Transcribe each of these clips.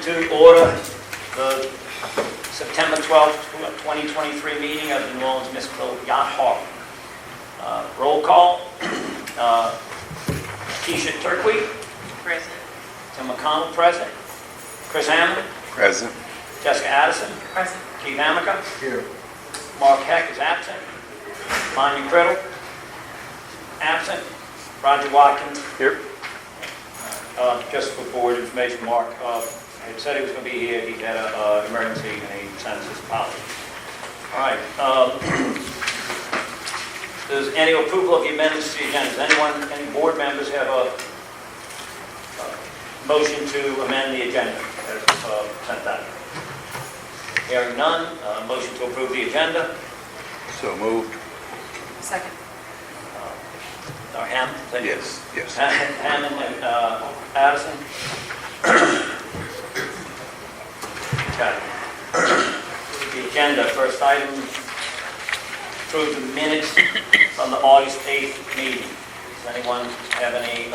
to order the September 12th, 2023 meeting of the New Orleans Municipal Yacht Harbor. Roll call. Keisha Turkey. Present. Tim McConnell, present. Chris Hammond. Present. Jessica Addison. Present. Keith Amica. Here. Mark Heck is absent. Lonnie Criddle. Absent. Roger Watkins. Here. Just for board information, Mark had said he was going to be here. He had an emergency and he sends his apologies. All right. Does any approval of the amendments to the agenda? Does any board members have a motion to amend the agenda as sent out? Hearing none, motion to approve the agenda. So moved. Second. Or Hammond? Yes. Yes. Hammond and Addison. Okay. The agenda, first item, approve the minutes from the August 8th meeting. Does anyone have any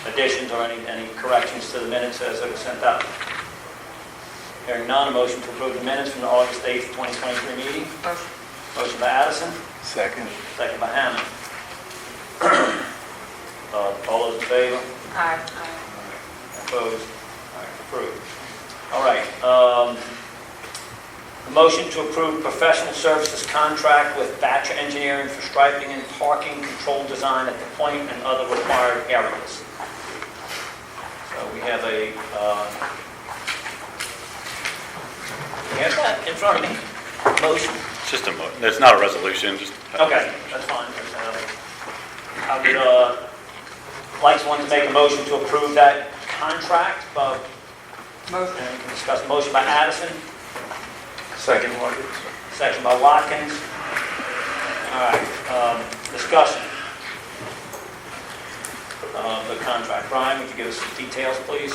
additions or any corrections to the minutes as it was sent out? Hearing none, a motion to approve the minutes from the August 8th, 2023 meeting. Motion. Motion by Addison. Second. Second by Hammond. All those in favor? Aye. Opposed? All right, approved. All right. A motion to approve professional services contract with Batcher Engineering for striping and parking control design at the point and other required areas. So we have a, you have that in front of me? Motion. It's just it's not a resolution, just. Okay, that's fine. I would like someone to make a motion to approve that contract. Motion. And we can discuss the motion by Addison, Second. second by Watkins. All right, discussion. The contract. Brian, would you give us some details, please?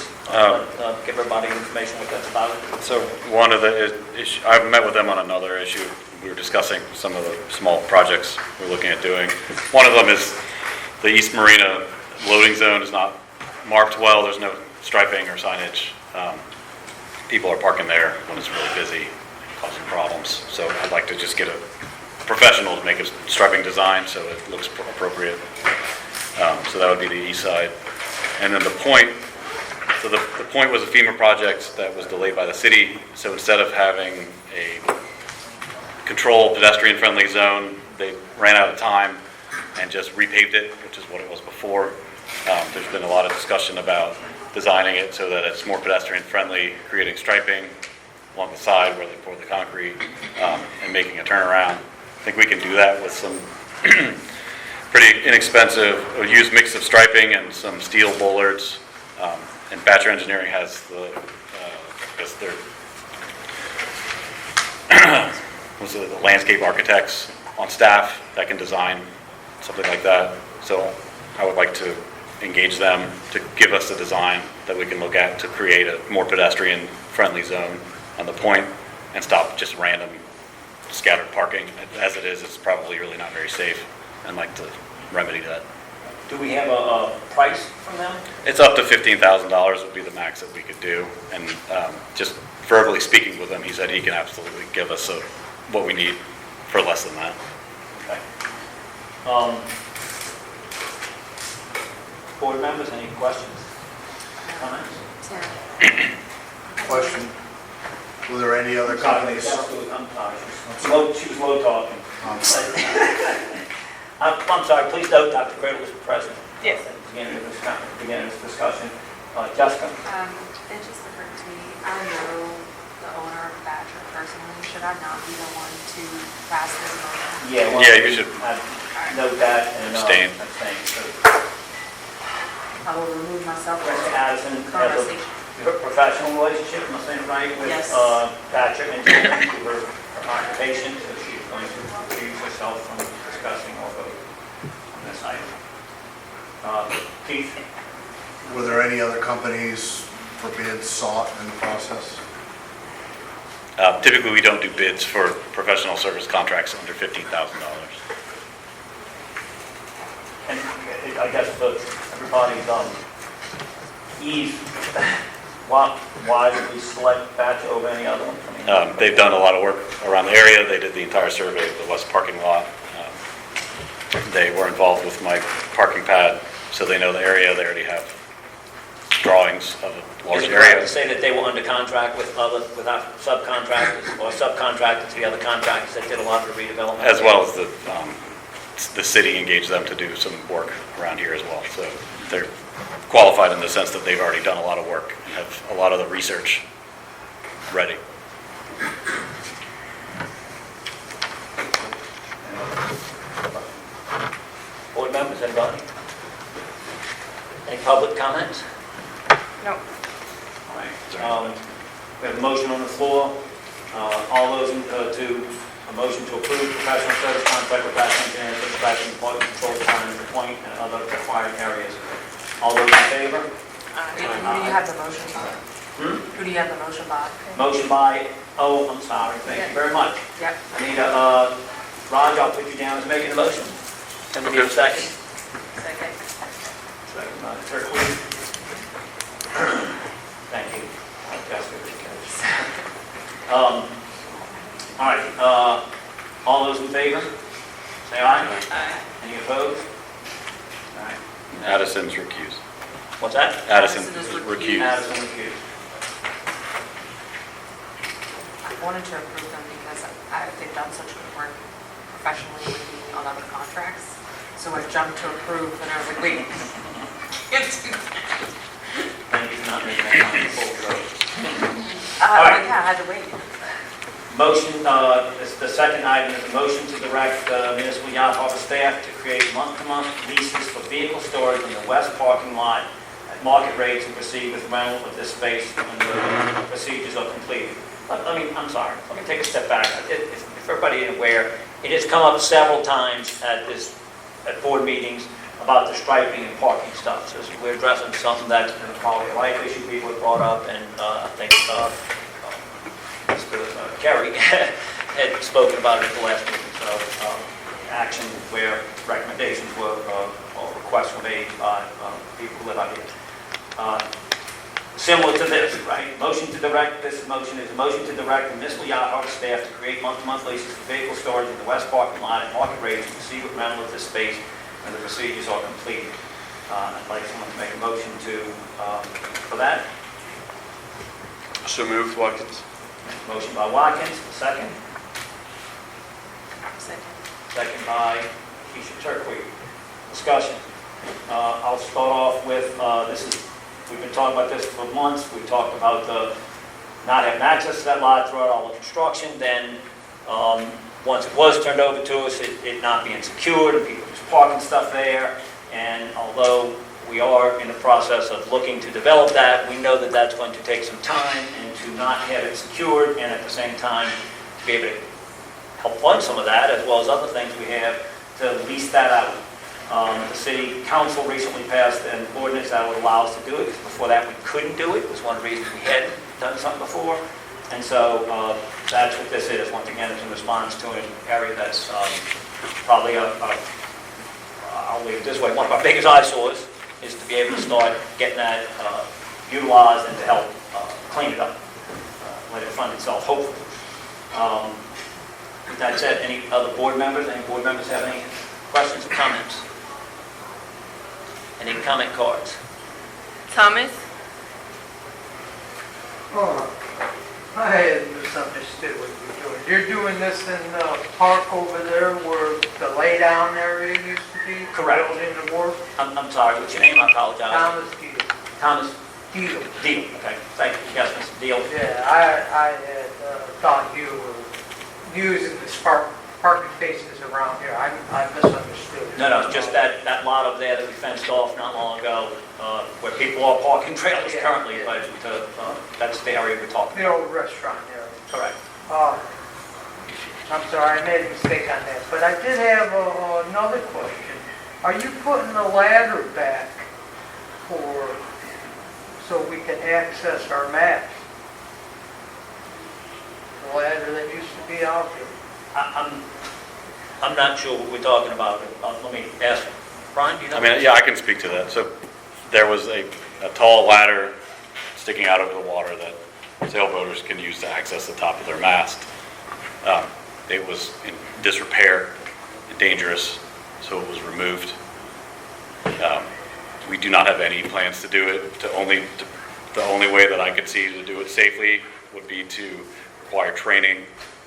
Give everybody information what that's about. So one of the issues, I've met with them on another issue. We were discussing some of the small projects we're looking at doing. One of them is the East Marina loading zone is not marked well. There's no striping or signage. People are parking there when it's really busy, causing problems. So I'd like to just get a professional to make a striping design so it looks appropriate. So that would be the east side. And then the point, so the point was a FEMA project that was delayed by the city. So instead of having a control pedestrian-friendly zone, they ran out of time and just repaved it, which is what it was before. There's been a lot of discussion about designing it so that it's more pedestrian-friendly, creating striping along the side where they pour the concrete, and making a turnaround. I think we can do that with some pretty inexpensive, used mix of striping and some steel bollards. And Batcher Engineering has the, I guess they're the landscape architects on staff that can design something like that. So I would like to engage them to give us a design that we can look at to create a more pedestrian-friendly zone on the point and stop just random scattered parking. As it is, it's probably really not very safe. I'd like to remedy that. Do we have a price from them? It's up to $15,000 would be the max that we could do. And just verbally speaking with him, he said he can absolutely give us what we need for less than that. Okay. Board members, any questions? Comments? Question. Were there any other companies? I'm sorry. She was low talking. I'm sorry, please note Dr. Criddle was present. Yes. At the beginning of this discussion. Jessica? It just occurred to me, I know the owner of Batcher personally. Should I not be the one to pass this motion? Yeah, you should Note that and abstain. So, I will remove myself from Mr. the Addison has conversation. a professional relationship, am I saying right, with Yes. Batcher Engineering through her occupation, so she's going to recuse herself from discussing or vote on this item. Keith? Were there any other companies for bids sought in the process? Typically, we don't do bids for professional service contracts under $15,000. And I guess for everybody's ease, Why did we select Batch over any other one? I mean, They've done a lot of work around the area. They did the entire survey of the west parking lot. They were involved with my parking pad, so they know the area. They already have drawings of a large Is it correct area. to say that they were under contract with subcontractors or subcontractors to the other contractors that did a lot of the redevelopment? As well as the city engaged them to do some work around here as well. So they're qualified in the sense that they've already done a lot of work and have a lot of the research ready. Board members, anybody? Any public comments? No. All right. We have a motion on the floor. All those to a motion to approve professional service contract with Batch Engineering for inspection, quality control design, the point, and other required areas. All those in favor? Who do you have the motion by? Who do you have the motion by? Motion by, I'm sorry, thank you very much. Yep. I need Raj, I'll put you down as making a motion. Can we get a second? Second. Second by Clerk Lee. Thank you. That's good. All right, all those in favor, say aye. Aye. Any opposed? All right. Addison's recused. What's that? Addison Addison is recused. Addison recused. I wanted to approve them because they've done such good work professionally with me on other contracts. So I jumped to approve and I was like, wait. Can't do that. Thank you for not making that comment full throat. All right. Yeah, I had to wait. Motion, the second item is a motion to direct municipal yacht harbor staff to create month-to-month leases for vehicle storage in the west parking lot at market rates and proceed with rental of this space when the procedures are completed. I'm sorry, let me take a step back. If everybody is aware, it has come up several times at board meetings about the striping and parking stuff. So we're addressing something that's been a quality of life issue people have brought up, and I think Mr. Kerry had spoken about it at the last meeting. So action where recommendations were, or requests were made by people who live out here. Similar to this, right? This motion is a motion to direct the municipal yacht harbor staff to create month-to-month leases for vehicle storage in the west parking lot at market rates and proceed with rental of this space when the procedures are completed. I'd like someone to make a motion for that. So moved, Watkins. Motion by Watkins, second. Second. Second by Keisha Turkey. Discussion. I'll start off with, we've been talking about this for months. We talked about not having access to that lot throughout all the construction. Then, once it was turned over to us, it not being secured and people just parking stuff there. And although we are in the process of looking to develop that, we know that that's going to take some time, and to not have it secured and at the same time to be able to help fund some of that, as well as other things we have, to lease that out. The city council recently passed an ordinance that would allow us to do it, because before that we couldn't do it. It was one of the reasons we hadn't done something before. And so that's what this is. Once again, it's in response to an area that's probably, I'll leave it this way, one of our biggest eyesores is to be able to start getting that utilized and to help clean it up, let it fund itself, hopefully. With that said, any other board members have any questions or comments? Any comment cards? Thomas? Oh, I had misunderstood what you're doing. You're doing this in the park over there where the lay-down area used to be? Correct. Built into work? I'm sorry, what's your name? I apologize. Thomas Deal. Thomas Deal. Deal. Okay, thank you. Yes, Mr. Deal. Yeah, I had thought you were using the parking spaces around here. I misunderstood. No, it's just that lot over there that we fenced off not long ago, where people are parking trailers Yeah, currently, yeah. but that's the area we're talking The about. old restaurant there. Correct. I'm sorry, I made a mistake on that. But I did have another question. Are you putting the ladder back so we can access our maps? The ladder that used to be out there. I'm not sure what we're talking about. Let me ask, Brian, do you know? I mean, yeah, I can speak to that. So there was a tall ladder sticking out over the water that sailboaters can use to access the top of their mast. It was in disrepair and dangerous, so it was removed. We do not have any plans to do it. The only way that I could see to do it safely would be to require training,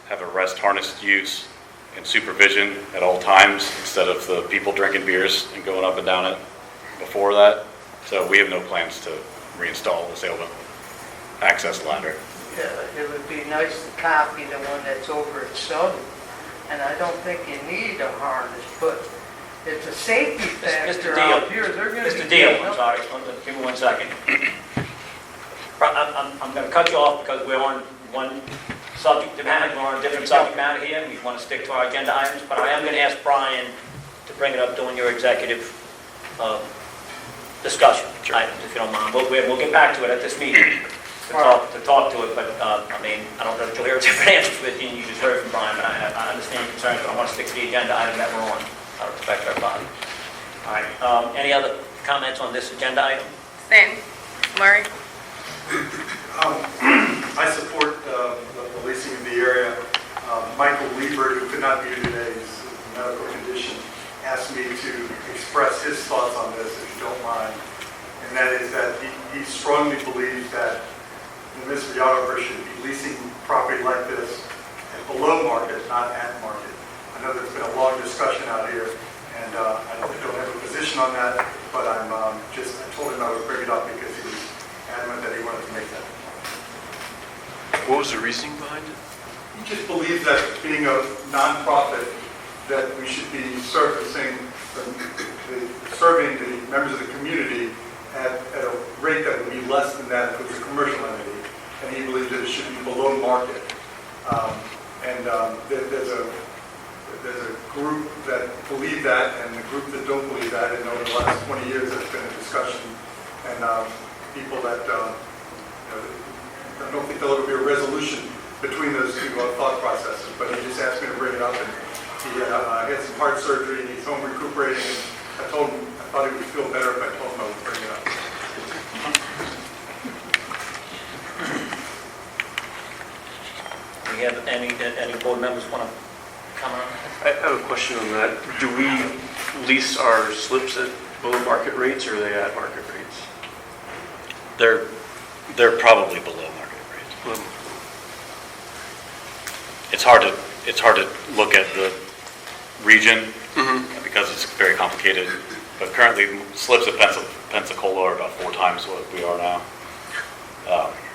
have a rest harness use, and supervision at all times instead of the people drinking beers and going up and down it before that. So we have no plans to reinstall the sailboat access ladder. Yeah, it would be nice to copy the one that's over at Southern, and I don't think you need a harness, but it's a safety factor out here. They're gonna be. Mr. Deal, I'm sorry, give me 1 second. I'm going to cut you off because we're on one subject matter, we're on a different subject matter here, and we want to stick to our agenda items, but I am going to ask Brian to bring it up during your executive discussion items, if you don't mind. We'll get back to it at this meeting to talk to it, but I mean, I don't know if you'll hear a different answer to it than you just heard from Brian, but I understand your concerns, but I want to stick to the agenda item that we're on. I respect everybody. All right, any other comments on this agenda item? Same. Murray? I support the leasing of the area. Michael Liebert, who could not be here today, his medical condition, asked me to express his thoughts on this, if you don't mind. And that is that he strongly believes that the municipal yachtographer should be leasing property like this at below market, not at market. I know there's been a long discussion out here, and I don't have a position on that, but I told him I would bring it up because he was adamant that he wanted to make that. What was the reasoning behind it? He just believes that being a nonprofit, that we should be serving the members of the community at a rate that would be less than that if it was a commercial entity. And he believes that it should be below market. There's a group that believe that and a group that don't believe that. And over the last 20 years, there's been a discussion. And people that, I don't think there'll ever be a resolution between those two thought processes. But he just asked me to bring it up. And he had some heart surgery and he's home recuperating. And I told him I thought he would feel better if I told him I would bring it up. Do you have any board members want to comment on that? I have a question on that. Do we lease our slips at below market rates, or are they at market rates? They're probably below market rates. It's hard to look at the region because it's very complicated. But currently, slips at Pensacola are about 4 times what we are now.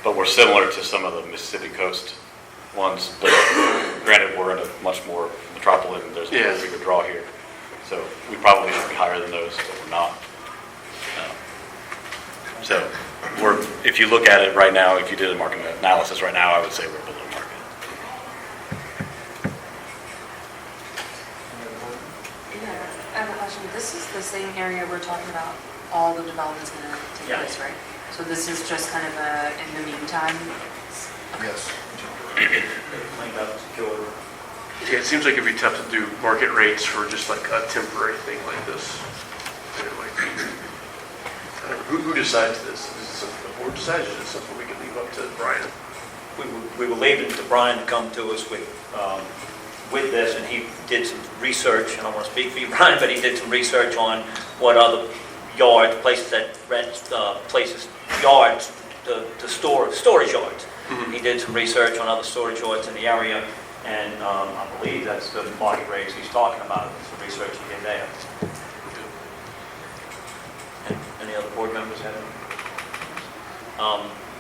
But we're similar to some of the Mississippi coast ones. But granted, we're in a much more metropolitan. There's a bigger draw here, so we probably should be higher than those, but we're not. So if you look at it right now, if you did a market analysis right now, I would say we're below market. I have a question. This is the same area we're talking about, all the development's going to take Yeah. place, right? So this is just kind of in the meantime? Yes. Cleaned up, secured. Yeah, it seems like it'd be tough to do market rates for just like a temporary thing like this. Who decides this? Is it something the board decides, or is it something we can leave up to Brian? We were leaving it to Brian to come to us with this, and he did some research. I don't want to speak for you, Brian, but he did some research on what other yards, places that rent yards to store storage yards. He did some research on other storage yards in the area, and I believe that's the market rates he's talking about. It's the research he did there. Any other board members have any?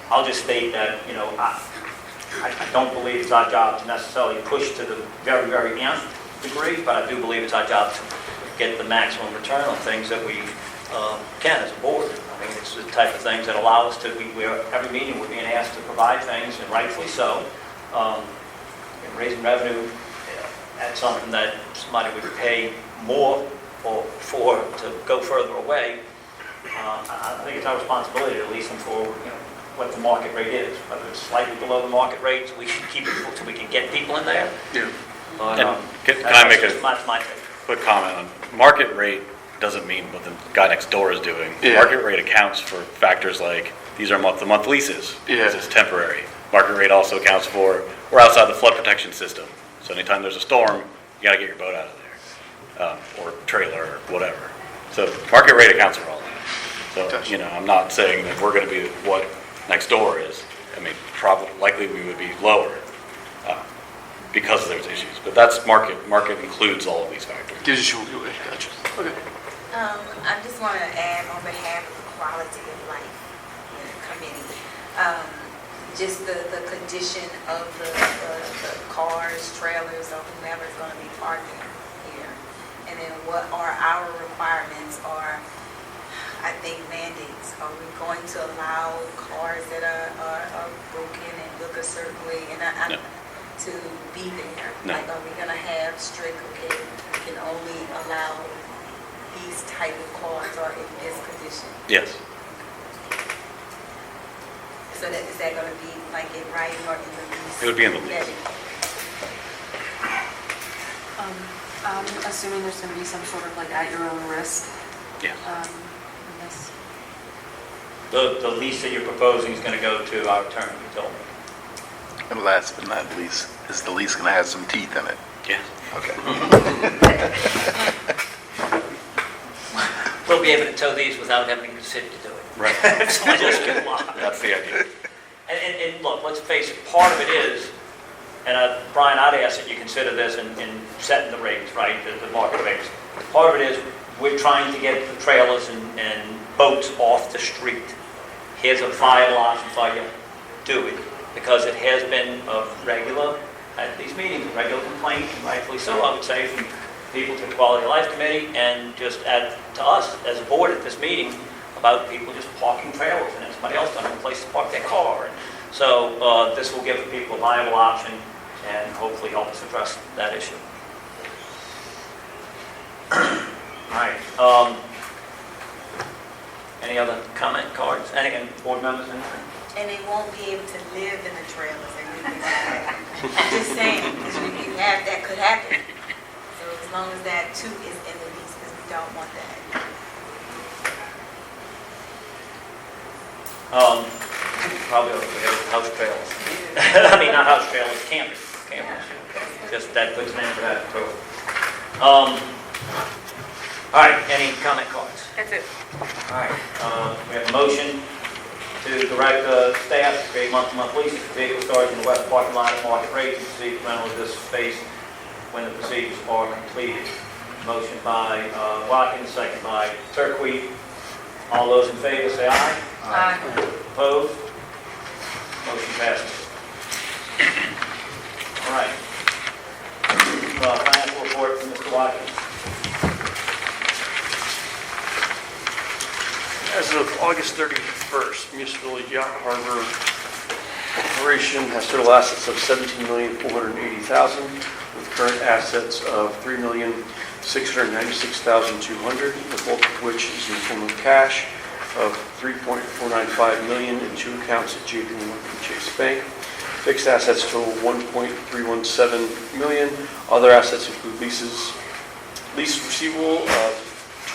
I'll just state that, I don't believe it's our job to necessarily push to the very, very nth degree, but I do believe it's our job to get the maximum return on things that we can as a board. I mean, it's the type of things that allow us to, every meeting we're being asked to provide things, and rightfully so. And raising revenue at something that somebody would pay more for to go further away. I think it's our responsibility to lease them for what the market rate is. Whether it's slightly below the market rate, we should keep it so we can get people in there. Yeah. But, And can I make that's my take. quick comment on market rate? doesn't mean what the guy next door is doing. Yeah. Market rate accounts for factors like, these are month-to-month leases, because Yeah. it's temporary. Market rate also accounts for, we're outside the flood protection system, so anytime there's a storm, you gotta get your boat out of there, or trailer, or whatever. So market rate accounts for all that. So, Gotcha. you know, I'm not saying that we're gonna be what next door is. I mean, probably, likely we would be lower, because there's issues. But that's market includes all of these factors. Gives you, gotcha. Okay. I just want to add on behalf of the Quality of Life Committee, just the condition of the cars, trailers, or whomever is going to be parking here. And then what are our requirements or, I think, mandates? Are we going to allow cars that are broken and look a certain way? And No. to be there? No. Like, are we going to have strict, okay, we can only allow these type of cars or in this condition? Yes. So is that going to be like in writing or in the lease? It would be in the lease. I'm assuming there's going to be some sort of like at your own risk. Yes. In this. The lease that you're proposing is going to go to our attorney, you told me. And last but not least, is the lease gonna have some teeth in it? Yes. Okay. We'll be able to tow these without having the city to do it. Right. So I just get lost. That's the idea. And look, let's face it, part of it is, and Brian, I'd ask that you consider this in setting the rates, right, the market rates. Part of it is, we're trying to get the trailers and boats off the street. Here's a viable option for you, do it. Because it has been a regular, at these meetings, a regular complaint, and rightfully so, I would say, from people to the Quality of Life Committee, and just to us as a board at this meeting, about people just parking trailers, and somebody else doesn't have a place to park their car. And so this will give people a viable option, and hopefully help us address that issue. All right. Any other comment cards? Any board members? Anything? And they won't be able to live in the trailers and anything like that. I'm just saying, because you have, that could happen. So as long as that too is in the lease, because we don't want that. Probably over there, house trailers. I mean, not house trailers, campers. Just that puts an end to that. So, all right, any comment cards? That's it. All right, we have a motion to direct the staff to create month-to-month leases for vehicle storage in the west parking lot at market rates and proceed to rental of this space when the procedures are completed. Motion by Watkins, second by Turquie. All those in favor say aye. Aye. Opposed? Motion passes. All right. Financial report from Mr. Watkins. As of August 31st, Municipal Yacht Harbor Corporation has total assets of $17,480,000 with current assets of $3,696,200, the bulk of which is in the form of cash of $3.495 million in two accounts at JP Morgan Chase Bank. Fixed assets total $1.317 million. Other assets include lease receivable of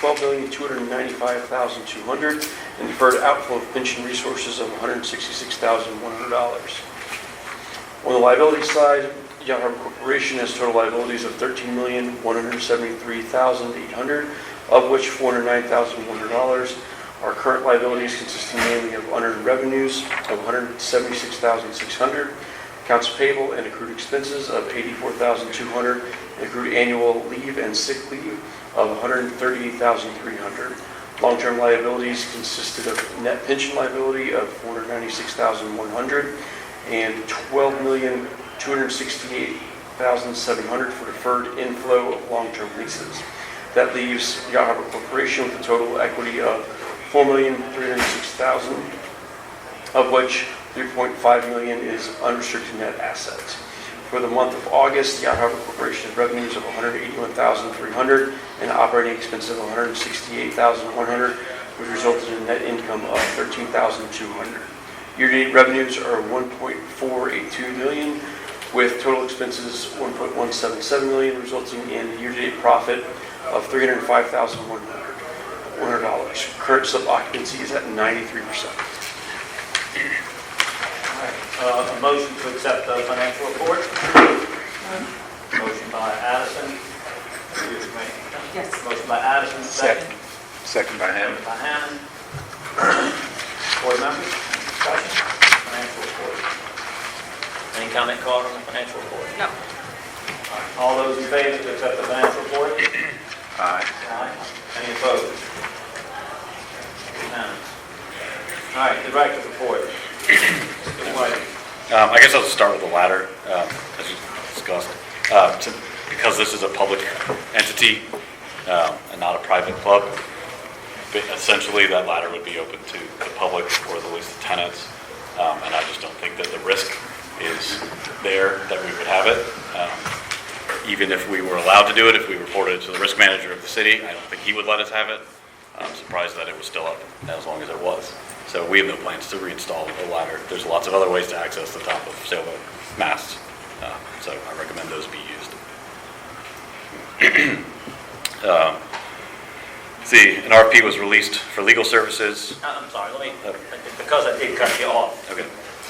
$12,295,200 and deferred outflow of pension resources of $166,100. On the liability side, Yacht Harbor Corporation has total liabilities of $13,173,800, of which $409,100 are current liabilities consisting mainly of unearned revenues of $176,600, accounts payable and accrued expenses of $84,200, and accrued annual leave and sick leave of $138,300. Long-term liabilities consisted of net pension liability of $496,100 and $12,268,700 for deferred inflow of long-term leases. That leaves Yacht Harbor Corporation with a total equity of $4,306,000, of which $3.5 million is unrestricted net assets. For the month of August, Yacht Harbor Corporation has revenues of $181,300 and operating expenses of $168,100, which resulted in net income of $13,200. Year-to-date revenues are $1.482 million, with total expenses $1.177 million, resulting in a year-to-date profit of $305,100. $100. Current sub-occupancy is at 93%. A motion to accept the financial report. Motion by Addison. Excuse me. Yes. Motion by Addison, second. Second by him. Second by Hammond. Board members, discussion, financial report. Any comment, Carl, on the financial report? No. All those in favor to accept the financial report? Aye. Aye. Any opposed? Unanimous. All right, director's report. Mr. White. I guess I'll just start with the latter, as you discussed. Because this is a public entity and not a private club, but essentially that ladder would be open to the public or at least the tenants. And I just don't think that the risk is there that we would have it. Even if we were allowed to do it, if we reported it to the risk manager of the city, I don't think he would let us have it. I'm surprised that it was still up as long as it was. So we have no plans to reinstall the ladder. There's lots of other ways to access the top of sailboat masts. So I recommend those be used. See, an RFP was released for legal services. I'm sorry, because I did cut you off. Okay.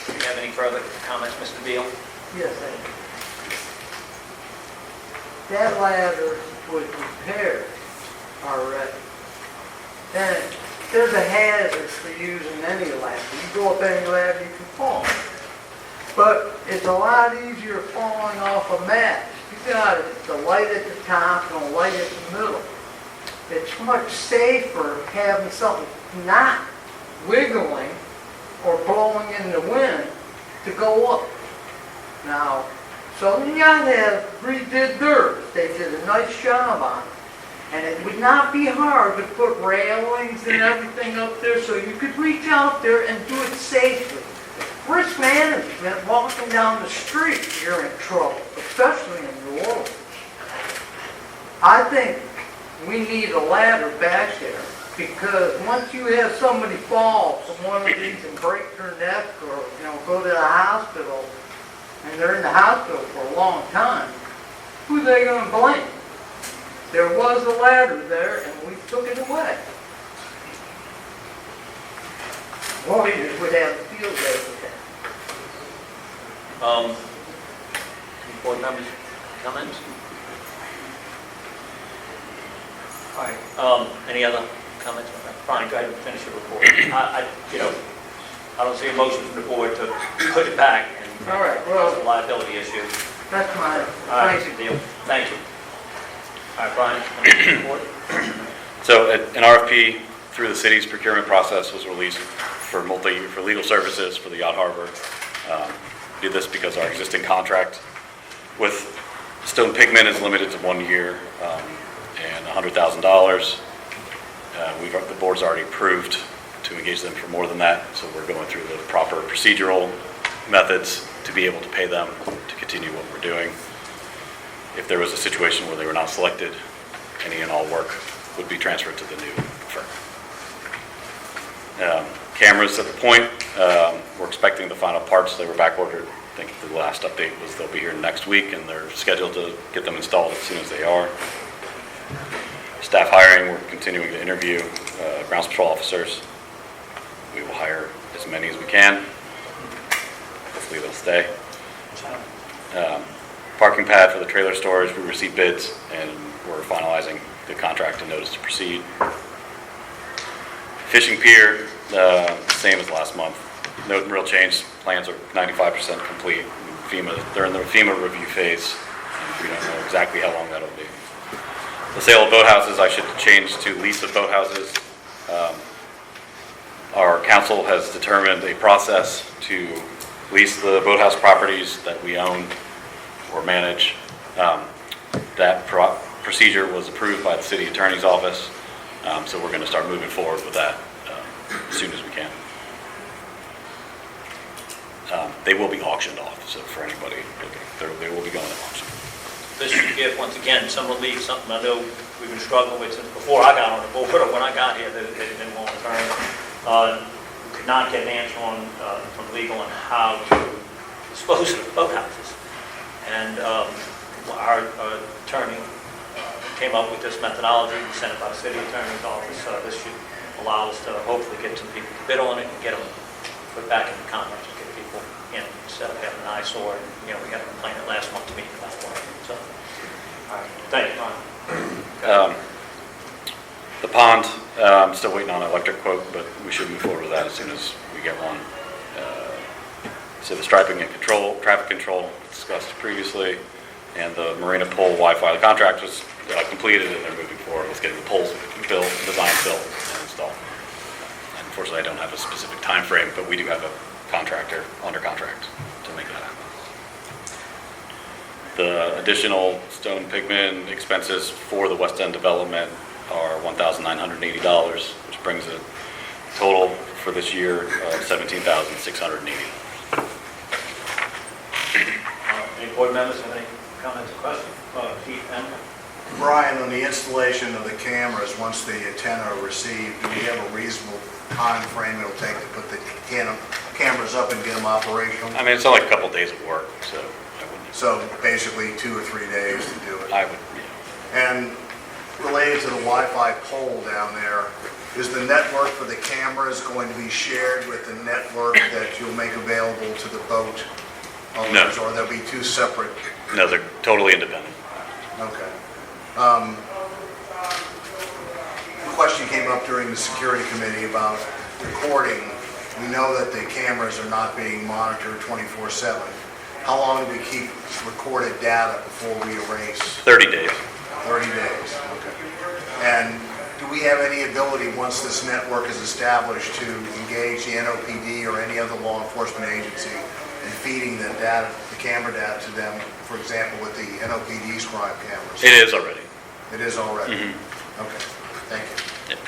Do you have any further comments, Mr. Deal? Yes, I do. That ladder was repaired already. And there's a hazard for using any ladder. You go up any ladder, you can fall. But it's a lot easier falling off a mast. You got the light at the top and a light at the middle. It's much safer having something not wiggling or blowing in the wind to go up. Now, Southern Young has redid theirs. They did a nice job on it. And it would not be hard to put railings and everything up there so you could reach out there and do it safely. Risk management, walking down the street, you're in trouble, especially in New Orleans. I think we need a ladder back there because once you have somebody fall from one of these and break their neck or go to the hospital and they're in the hospital for a long time, who are they going to blame? There was a ladder there and we took it away. Warriors would have a field day with that. Any board members, comments? All right, any other comments? Brian, go ahead and finish your report. I don't see a motion from the board to put it back and All right, well, it's a liability issue. that's my, All right, thank you. Deal. Thank you. All right, Brian, finish your report. So an RFP through the city's procurement process was released for legal services for the yacht harbor. Did this because our existing contract with Stone Pigment is limited to 1 year and $100,000. The board's already approved to engage them for more than that, so we're going through the proper procedural methods to be able to pay them to continue what we're doing. If there was a situation where they were not selected, any and all work would be transferred to the new firm. Cameras at the point, we're expecting the final parts. They were back ordered. I think the last update was they'll be here next week, and they're scheduled to get them installed as soon as they are. Staff hiring, we're continuing to interview grounds patrol officers. We will hire as many as we can. Hopefully they'll stay. Parking pad for the trailer storage, we received bids, and we're finalizing the contract and notice to proceed. Fishing pier, same as last month. No real change. Plans are 95% complete. They're in the FEMA review phase, and we don't know exactly how long that'll be. The sale of boathouses, I should change to lease of boathouses. Our council has determined a process to lease the boathouse properties that we own or manage. That procedure was approved by the city attorney's office, so we're going to start moving forward with that as soon as we can. They will be auctioned off, so for anybody looking, they will be going to auction. This should give, once again, some relief, something I know we've been struggling with since before I got on the board, or when I got here, that it had been long term. We could not get an answer from legal on how to dispose of boathouses. And our attorney came up with this methodology, we sent it by the city attorney's office, so this should allow us to hopefully get some people to bid on it and get them put back in the comments and get people, instead of having an eyesore, and, we got a complaint at last month's meeting about one, so. All right, thank you, Ron. The pond, I'm still waiting on an electric quote, but we should move forward with that as soon as we get one. So the striping and traffic control discussed previously, and the marina pole Wi-Fi, the contract was completed and they're moving forward with getting the poles built, designed, built, and installed. Unfortunately, I don't have a specific time frame, but we do have a contractor under contract to make that happen. The additional stone pigment expenses for the West End development are $1,980, which brings a total for this year of $17,680. Any board members have any comments or questions? Keith, Emma? Brian, on the installation of the cameras, once the antenna are received, do we have a reasonable time frame it'll take to put the cameras up and get them operational? I mean, it's only like a couple days of work, so I wouldn't. So basically 2 or 3 days to do it. I would, And related to the Wi-Fi pole down there, is the network for the cameras going to be shared with the network that you'll make available to the boat owners? No. Or there'll be 2 separate? No, they're totally independent. Okay. A question came up during the security committee about recording. We know that the cameras are not being monitored 24/7. How long do we keep recorded data before we erase? 30 days. 30 days, okay. And do we have any ability, once this network is established, to engage the NOPD or any other law enforcement agency in feeding the data, the camera data to them, for example, with the NOPD's crime cameras? It is already. It is already? Mm-hmm. Okay, thank you. Yep.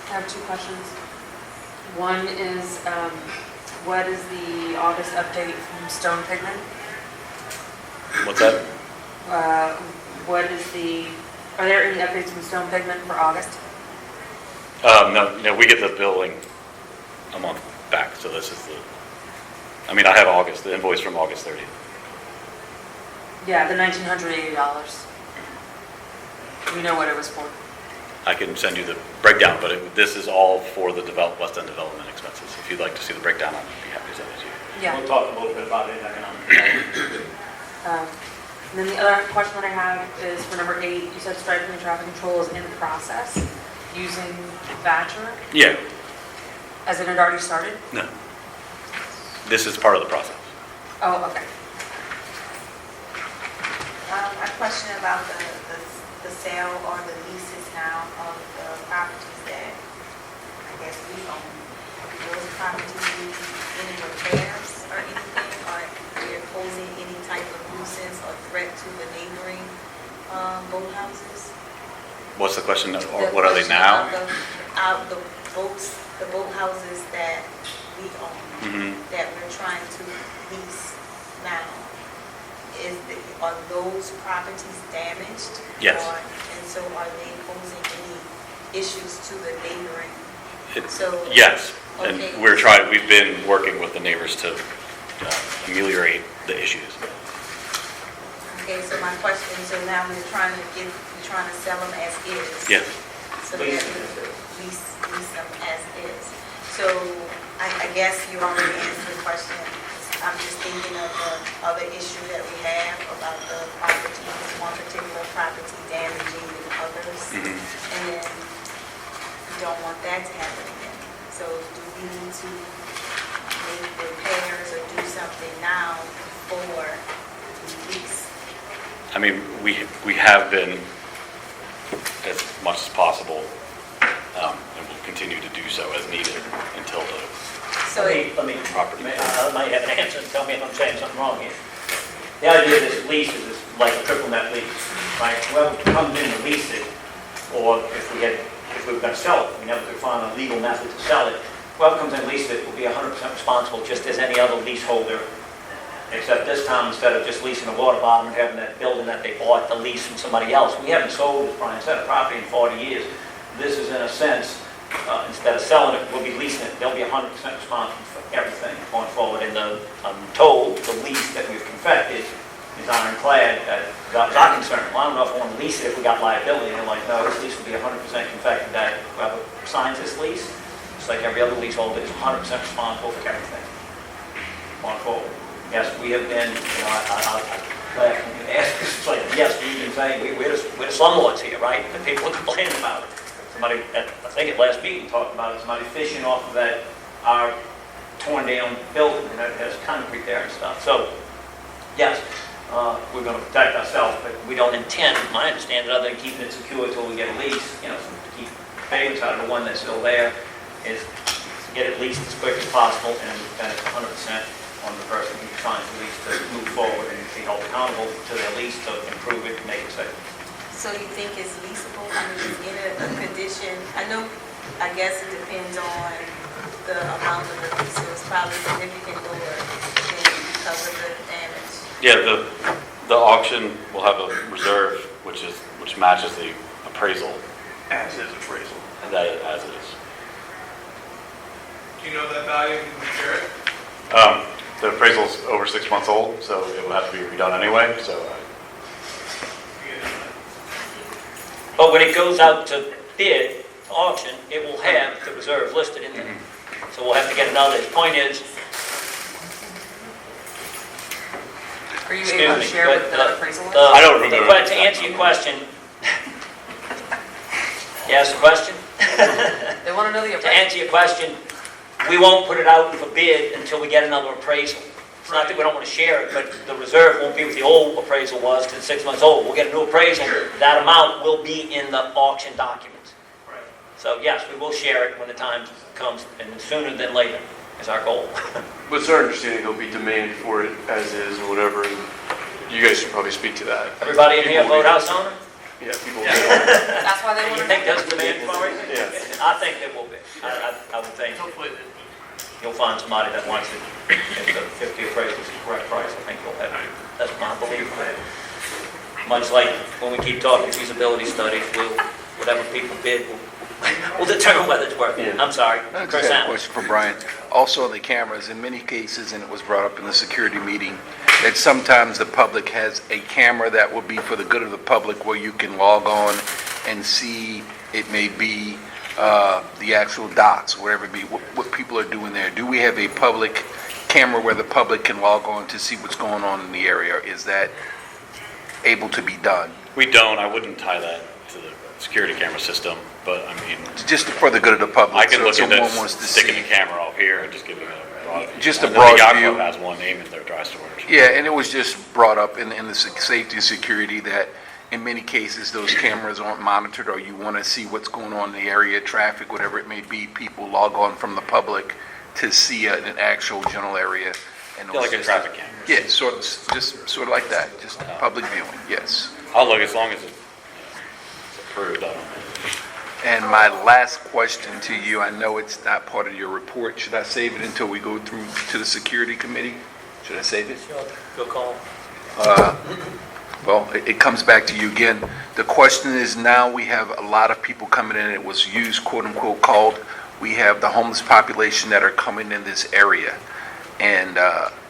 I have 2 questions. One is, what is the August update from Stone Pigment? What's that? Are there any updates from Stone Pigment for August? No, we get the billing a month back, so this is I have August, the invoice from August 30th. Yeah, the $1,980. Do we know what it was for? I can send you the breakdown, but this is all for the West End development expenses. If you'd like to see the breakdown, I'd be happy to send it to you. Yeah. We'll talk a little bit about it in economic. And then the other question that I have is for number 8, you said striping and traffic control is in process using Badger. Yeah. Has it already started? No. This is part of the process. Oh, okay. A question about the sale or the leases now of the properties that I guess we own. Those properties need any repairs or anything, or we're posing any type of nuisance or threat to the neighboring boathouses? What's the question? Or what are they now? The boathouses that we own, that we're trying to lease now. Are those properties damaged? Yes. And so are they posing any issues to the neighboring? Yes. Okay. And we've been working with the neighbors to ameliorate the issues. Okay, so my question, so now we're trying to sell them as is? Yes. So that we lease them as is. So I guess you already answered the question. I'm just thinking of the other issue that we have about the property, one particular property damaging others. And then we don't want that to happen again. So do we need to make repairs or do something now before we lease? We have been as much as possible, and we'll continue to do so as needed until the Let me property. I might have an answer, and tell me if I'm saying something wrong here. The idea of this lease is like a triple net lease, right? Whoever comes in to lease it, or if we were going to sell it, we never could find a legal method to sell it, whoever comes in and leases it will be 100% responsible just as any other leaseholder, except this time, instead of just leasing a water bottom and having that building that they bought the lease from somebody else. We haven't sold, as Brian said, a property in 40 years. This is in a sense, instead of selling it, we'll be leasing it. They'll be 100% responsible for everything going forward. And I'm told the lease that we've confected is ironclad, as I'm concerned. Well, I don't know if I want to lease it if we got liability. And they're like, no, this lease will be 100% confected that whoever signs this lease, just like every other leaseholder, is 100% responsible for everything. On forward. Yes, we have been, I laugh when you ask, it's like, yes, we've been saying, we're the slumlords here, right? And people are complaining about it. Somebody, I think at last meeting, talked about it, somebody fishing off of that, our torn down building that has concrete there and stuff. So, yes, we're going to protect ourselves, but we don't intend, my understanding, other than keeping it secure until we get a lease, to keep payments out of the one that's still there, is to get it leased as quick as possible, and then it's 100% on the person who signs the lease to move forward and be held accountable to their lease to improve it and make it safe. So you think it's leasable? I mean, in a condition, I guess it depends on the amount of the lease, so it's probably significantly lower than cover the damage. Yeah, the auction will have a reserve, which matches the appraisal. As is appraisal. That is, as it is. Do you know that value? Can you share it? The appraisal's over 6 months old, so it will have to be redone anyway, so. But when it goes out to bid, to auction, it will have the reserve listed in there. So we'll have to get another. The point is, Are you excuse able to me, share but what the appraisal is? I don't remember. But to answer your question, you asked a question? They want to know the To appraisal. answer your question, we won't put it out for bid until we get another appraisal. It's not that we don't want to share it, but the reserve won't be what the old appraisal was, because it's 6 months old. We'll get a new appraisal. That amount will be in the auction documents. So yes, we will share it when the time comes, and sooner than later is our goal. But it's our understanding there'll be demand for it as is or whatever, and you guys should probably speak to that. Everybody in here vote house owner? Yeah, people. That's why they Do want you to think know. there's demand for it? Yeah. I think there will be. I would think you'll find somebody that wants it. If the 50 appraisal is the correct price, I think you'll have it. That's my belief. Much like when we keep talking feasibility studies, whatever people bid, we'll determine whether it's worth it. Yeah. I'm sorry. I just Chris had a Allen. question for Brian. Also on the cameras, in many cases, and it was brought up in the security meeting, that sometimes the public has a camera that will be for the good of the public where you can log on and see, it may be the actual dots, whatever it be, what people are doing there. Do we have a public camera where the public can log on to see what's going on in the area? Is that able to be done? We don't, I wouldn't tie that to the security camera system, but I mean, Just for the good of the public. I can so look at someone wants this, to sticking see. the camera off here and just giving a broad view. Just a I know broad the Yacht view. Club has one aimed at their dry storage. Yeah, and it was just brought up in the safety and security that in many cases, those cameras aren't monitored, or you want to see what's going on in the area, traffic, whatever it may be, people log on from the public to see an actual general area. And it Yeah, was like a just traffic camera. Yeah, just sort of like that, just public viewing, yes. I'll look as long as it's approved, I don't know. And my last question to you, I know it's not part of your report, should I save it until we go through to the security committee? Should I save it? Good call. Well, it comes back to you again. The question is, now we have a lot of people coming in, it was used, quote unquote, called, we have the homeless population that are coming in this area, and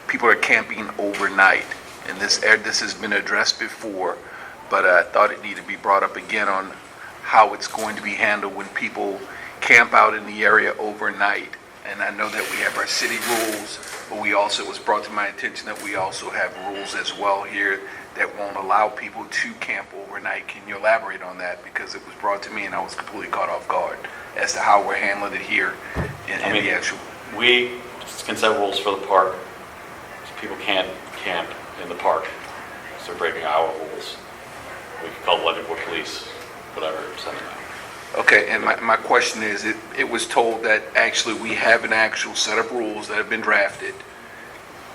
people are camping overnight. And this has been addressed before, but I thought it needed to be brought up again on how it's going to be handled when people camp out in the area overnight. And I know that we have our city rules, but we also, it was brought to my attention that we also have rules as well here that won't allow people to camp overnight. Can you elaborate on that? Because it was brought to me and I was completely caught off guard as to how we're handling it here in the actual. We can set rules for the park. People can't camp in the park. So they're breaking our rules. We can call the Leavenworth police, whatever, send them out. Okay, and my question is, it was told that actually we have an actual set of rules that have been drafted.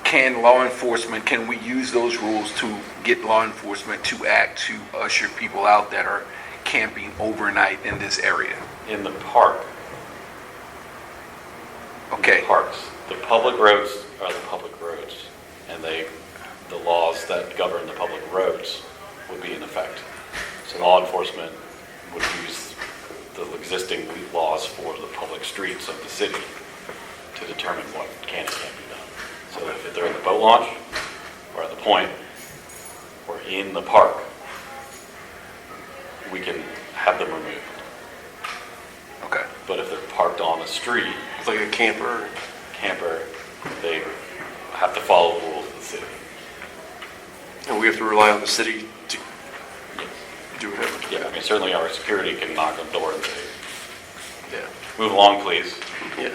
Can law enforcement, can we use those rules to get law enforcement to act to usher people out that are camping overnight in this area? In the park. Okay. Parks. The public roads are the public roads, and the laws that govern the public roads would be in effect. So law enforcement would use the existing laws for the public streets of the city to determine what can and can't be done. So if they're in the boat launch or at the point, or in the park, we can have them removed. Okay. But if they're parked on the street, It's like a camper. they have to follow the rules of the city. And we have to rely on the city to do whatever. Yeah, I mean, certainly our security can knock on the door and say, Yeah. move along, please, Yeah.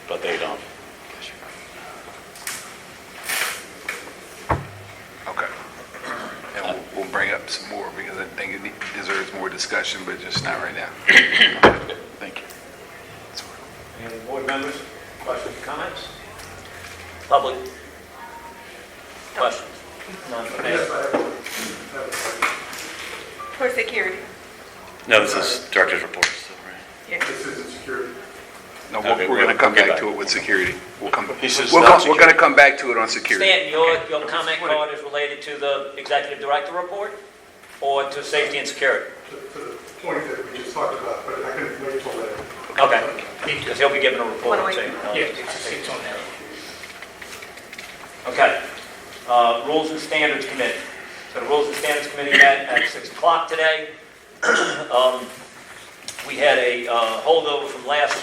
but they don't. Okay. And we'll bring up some more because I think it deserves more discussion, but just not right now. Thank you. Any other board members, questions, comments? Public? Questions? None from Yes, me. I have a question. For security. No, this is director's report, so, right? This isn't security. No, Okay, we're going to come we'll get back back. to it with security. We'll come, He says we're not going to come back to it on security. Stan, your comment card is related to the executive director report or to safety and security? To the point that we just talked about, but I can wait till later. Okay, because he'll be giving a report. Wanna wait? Yeah, it's on there. Okay, Rules and Standards Committee. So the Rules and Standards Committee met at 6 o'clock today. We had a holdover from last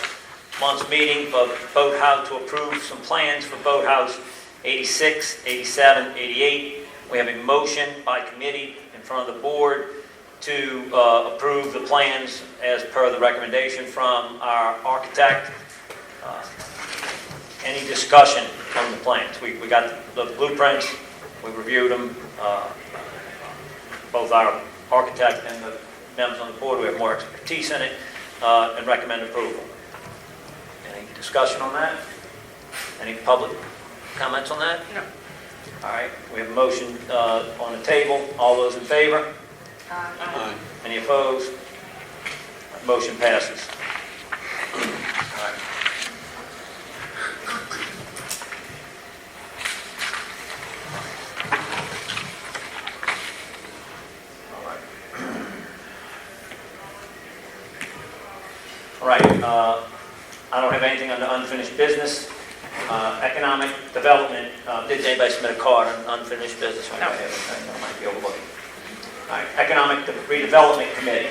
month's meeting for Boathouse to approve some plans for Boathouse 86, 87, 88. We have a motion by committee in front of the board to approve the plans as per the recommendation from our architect. Any discussion on the plans? We got the blueprints, we reviewed them. Both our architect and the members on the board, we have more expertise in it, and recommend approval. Any discussion on that? Any public comments on that? No. All right, we have a motion on the table. All those in favor? Aye. Any opposed? Motion passes. All right. All right, I don't have anything under unfinished business. Economic development, did anybody submit a card on unfinished business? No. That might be overlooked. All right, Economic Redevelopment Committee.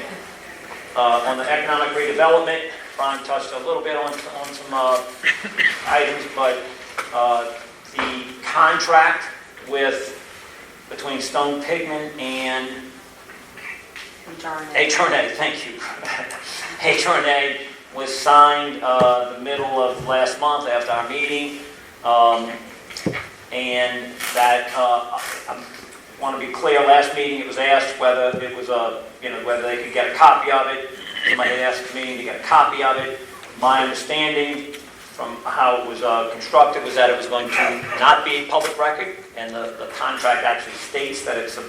On the economic redevelopment, Brian touched a little bit on some items, but the contract between Stone Pigment and HRNA, thank you. HRNA was signed the middle of last month after our meeting, and that, I want to be clear, last meeting it was asked whether it was whether they could get a copy of it. Somebody had asked the meeting to get a copy of it. My understanding from how it was constructed was that it was going to not be a public record, and the contract actually states that it's a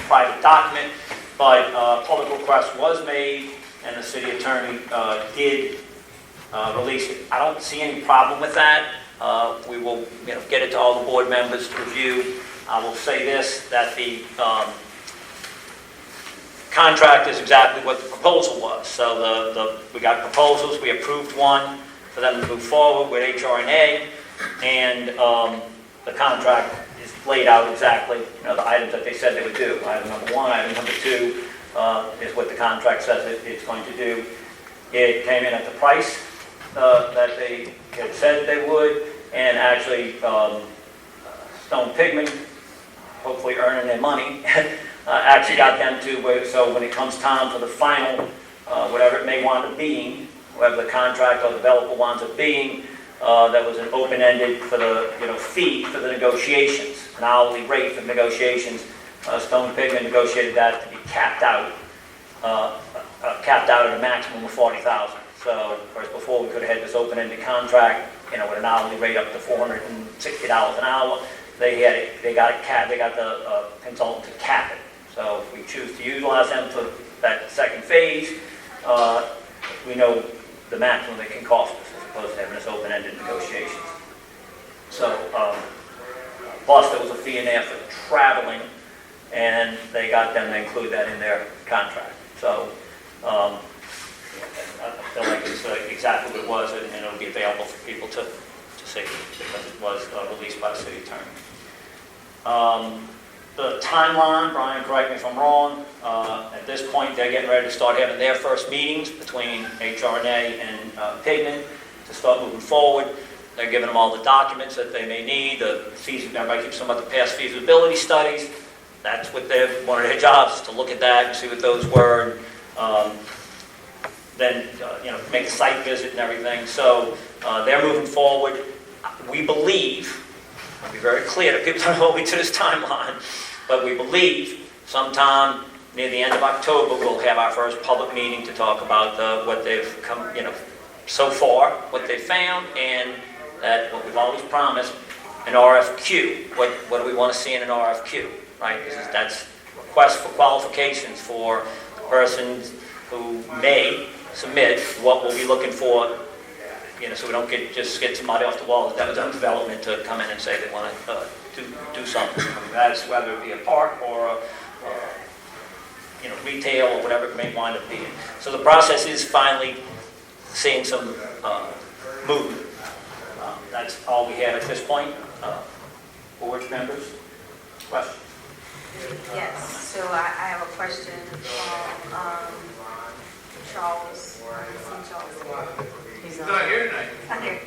private document, but public request was made, and the city attorney did release it. I don't see any problem with that. We will get it to all the board members to review. I will say this, that the contract is exactly what the proposal was. So we got proposals, we approved one for them to move forward with HRNA, and the contract is laid out exactly, the items that they said they would do. Item number 1, item number 2 is what the contract says it's going to do. It came in at the price that they had said they would, and actually Stone Pigment, hopefully earning their money, actually got them to where, so when it comes time for the final, whatever it may wind up being, whatever the contract or developer winds up being, that was an open-ended for the fee for the negotiations, an hourly rate for negotiations. Stone Pigment negotiated that to be capped out at a maximum of $40,000. So, of course, before we could have had this open-ended contract, with an hourly rate up to $460 an hour. They got the consultant to cap it. So if we choose to utilize them for that second phase, we know the maximum they can cost us as opposed to having this open-ended negotiations. So, plus there was a fee in there for traveling, and they got them to include that in their contract. So, I feel like it's exactly what it was, and it'll be available for people to see because it was released by the city attorney. the timeline, Brian, correct me if I'm wrong, at this point, they're getting ready to start having their first meetings between HRNA and Pigment to start moving forward. They're giving them all the documents that they may need, everybody keeps them about the past feasibility studies. That's what one of their jobs is to look at that and see what those were, and then make a site visit and everything. So they're moving forward. We believe, I'll be very clear that people don't hold me to this timeline, but we believe sometime near the end of October we'll have our first public meeting to talk about what they've come, so far, what they've found, and that what we've always promised, an RFQ. What do we want to see in an RFQ, right? That's request for qualifications for persons who may submit what we'll be looking for, so we don't just get somebody off the wall that was done development to come in and say they want to do something. That's whether it be a park or a retail or whatever it may wind up being. So the process is finally seeing some movement. That's all we have at this point. Board members, questions? Yes, so I have a question from Charles. He's He's not here tonight. Not here.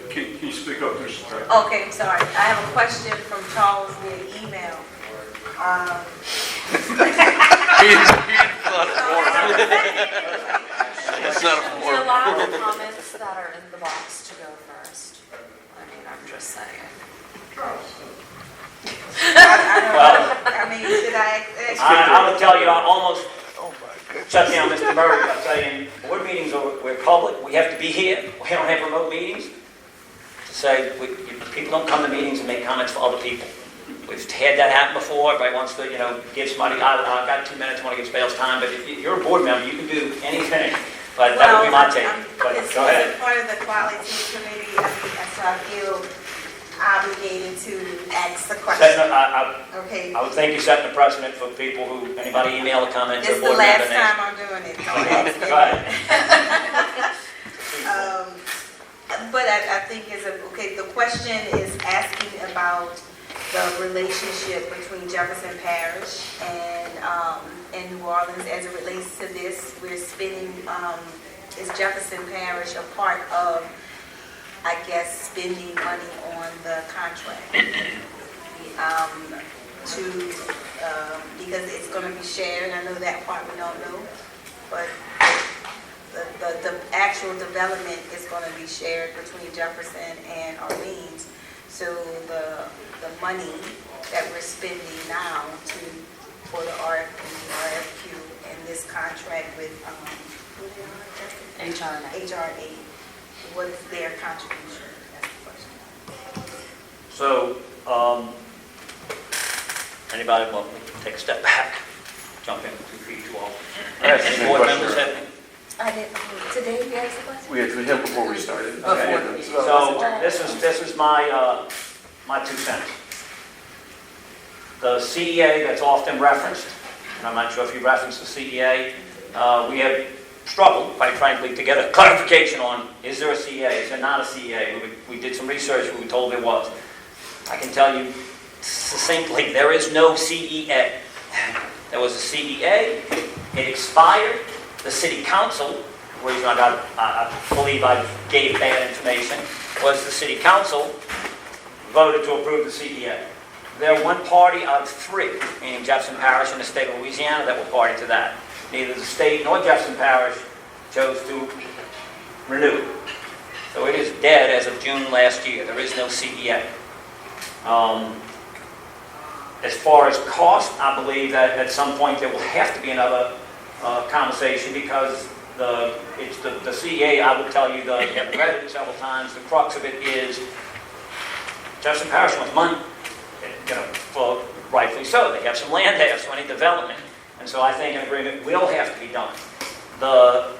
Can you speak up, Mr. Chairman? Okay, sorry. I have a question from Charles via email. It's not a We forum. allow the comments that are in the box to go first. I mean, I'm just saying. I mean, should I ask? I would tell you, I almost shut down Mr. Murray by saying, board meetings we're public, we have to be here, we don't have remote meetings. To say, people don't come to meetings and make comments for other people. We've had that happen before, everybody wants to, give somebody, I've got 2 minutes, I want to give somebody else time, but if you're a board member, you can do anything. But that would be my take. But It's go ahead. part of the quality committee, so I feel obligated to ask the question. Okay. I would think you're setting a precedent for people who, anybody email a comment to a This is the board member. last time I'm doing it. Don't ask me. Go ahead. But I think the question is asking about the relationship between Jefferson Parish and New Orleans as it relates to this. We're spending, is Jefferson Parish a part of, I guess, spending money on the contract? Because it's going to be shared. I know that part we don't know, but the actual development is going to be shared between Jefferson and Orleans. So the money that we're spending now for the RFQ and this contract with HRA, what's their contribution? That's the question. So, anybody want to take a step back, jump in, 2 feet too all. Any board members have any? I didn't, today you asked the question? We had him before we started. Okay. So this is my 2 cents. The CEA that's often referenced, and I'm not sure if you referenced the CEA, we have struggled, quite frankly, to get a clarification on, is there a CEA, is there not a CEA? We did some research, we were told there was. I can tell you succinctly, there is no CEA. There was a CEA, it expired. The city council, the reason I believe I gave bad information, was the city council voted to approve the CEA. They're one party out of 3, meaning Jefferson Parish and the state of Louisiana, that were party to that. Neither the state nor Jefferson Parish chose to renew it. So it is dead as of June last year. There is no CEA. As far as cost, I believe that at some point there will have to be another conversation, because the CEA, I would tell you, I've read it several times, the crux of it is Jefferson Parish wants money, for rightfully so. They have some land there, so any development. And so I think an agreement will have to be done. The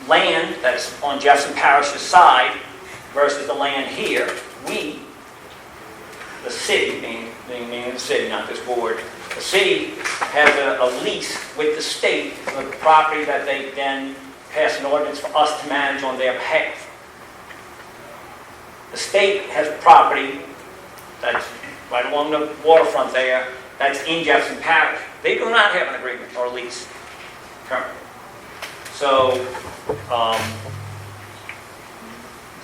land that's on Jefferson Parish's side versus the land here, the city, meaning the city, not this board, the city has a lease with the state of the property that they then pass an ordinance for us to manage on their behalf. The state has property that's right along the waterfront there, that's in Jefferson Parish. They do not have an agreement or lease currently. So,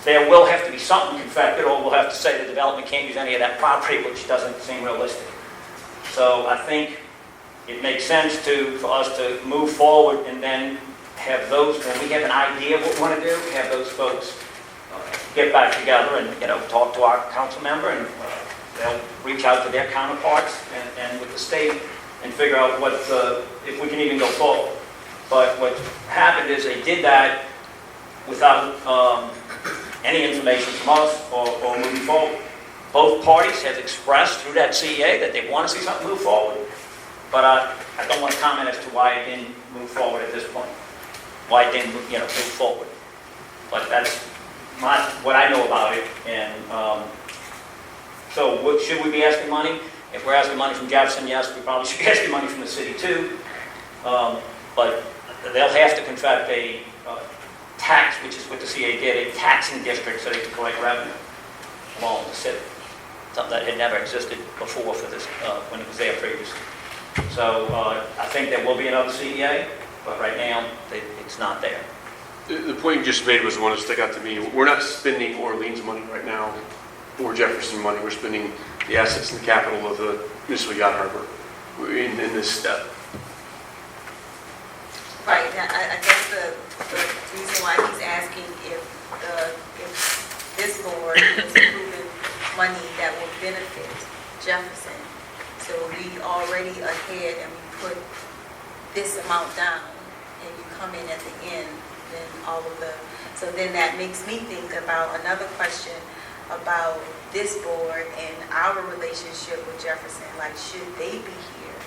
there will have to be something confected, or we'll have to say the development can't use any of that property, which doesn't seem realistic. So I think it makes sense for us to move forward and then have those, when we have an idea of what we want to do, have those folks get back together and, talk to our council member, and they'll reach out to their counterparts and with the state and figure out if we can even go forward. But what happened is they did that without any information from us or moving forward. Both parties have expressed through that CEA that they want to see something move forward, but I don't want to comment as to why it didn't move forward at this point, why it didn't move forward. But that's what I know about it. And so should we be asking money? If we're asking money from Jefferson, yes, we probably should be asking money from the city too. But they'll have to confect a tax, which is what the CA did, a taxing district so they can collect revenue along with the city. Something that had never existed before for this, when it was there previously. So I think there will be another CEA, but right now it's not there. The point you just made was the one that stuck out to me. We're not spending Orleans money right now or Jefferson money. We're spending the assets and the capital of the municipal yacht harbor in this step. Right, I guess the reason why he's asking if this board is approving money that will benefit Jefferson. So we already ahead and we put this amount down, and you come in at the end, then so then that makes me think about another question about this board and our relationship with Jefferson. Like, should they be here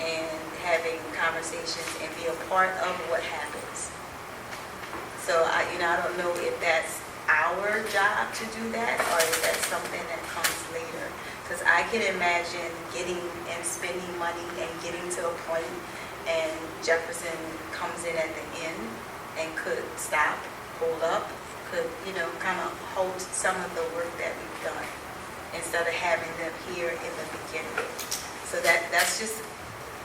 and having conversations and be a part of what happens? So I don't know if that's our job to do that, or is that something that comes later? Because I can imagine getting and spending money and getting to a point, and Jefferson comes in at the end and could stop, hold up, could kind of hold some of the work that we've done instead of having them here in the beginning. So that's just,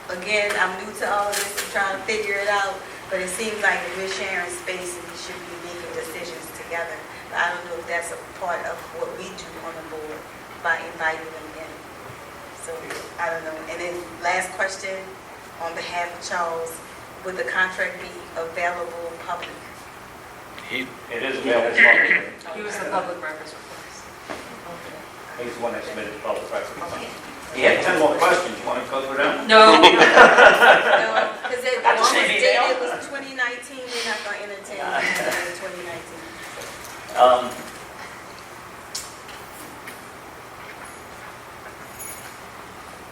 again, I'm new to all of this and trying to figure it out, but it seems like if we're sharing space and we should be making decisions together. But I don't know if that's a part of what we do on the board by inviting them in. So I don't know. And then last question, on behalf of Charles, would the contract be available public? It is available public. He was the public records request. He's the one that submitted the public record. He had 10 more questions. You want to go through them? No. No, because the Got the one was same email? dated was 2019. We're not going to entertain it in 2019.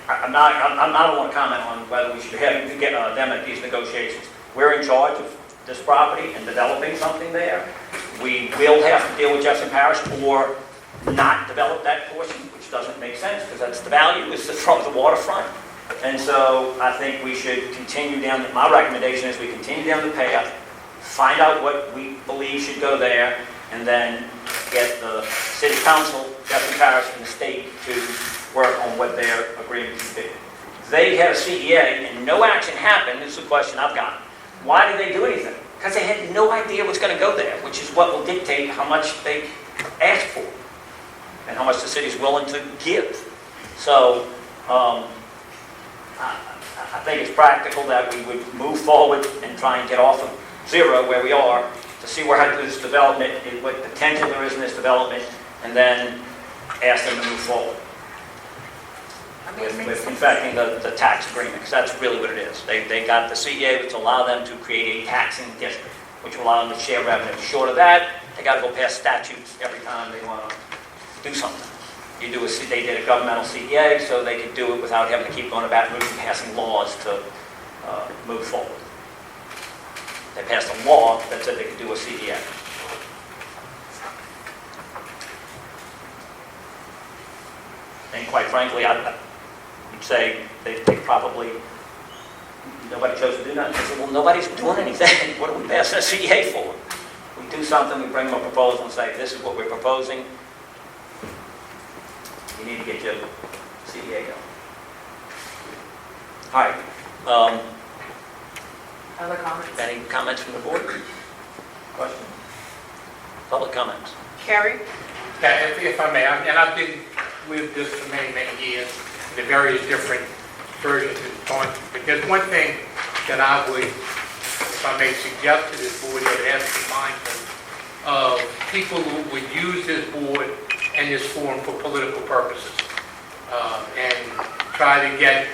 I don't want to comment on whether we should have get them at these negotiations. We're in charge of this property and developing something there. We will have to deal with Jefferson Parish or not develop that portion, which doesn't make sense because that's the value, is from the waterfront. And so I think we should continue down, my recommendation is we continue down the path, find out what we believe should go there, and then get the city council, Jefferson Parish, and the state to work on what their agreement should be. They had a CEA and no action happened. This is a question I've got. Why did they do anything? Because they had no idea what's going to go there, which is what will dictate how much they ask for and how much the city's willing to give. So I think it's practical that we would move forward and try and get off of zero where we are to see where this development, what potential there is in this development, and then ask them to move forward with confecting the tax agreement, because that's really what it is. They got the CEA, which will allow them to create a taxing district, which will allow them to share revenue. Short of that, they got to go past statutes every time they want to do something. They did a governmental CEA, so they could do it without having to keep going about and passing laws to move forward. They passed a law that said they could do a CEA. And quite frankly, I would say they probably, nobody chose to do nothing. They said, well, nobody's doing anything. What are we passing a CEA for? We do something, we bring them a proposal and say, this is what we're proposing. You need to get your CDA going. All right, Other comments? Any comments from the board? Questions? Public comments? Carrie? If I may, and I've been with this for many, many years, the various different versions of going, but there's one thing that I would, if I may suggest to this board, that it has to be mindful of people who would use this board and this forum for political purposes, and try to get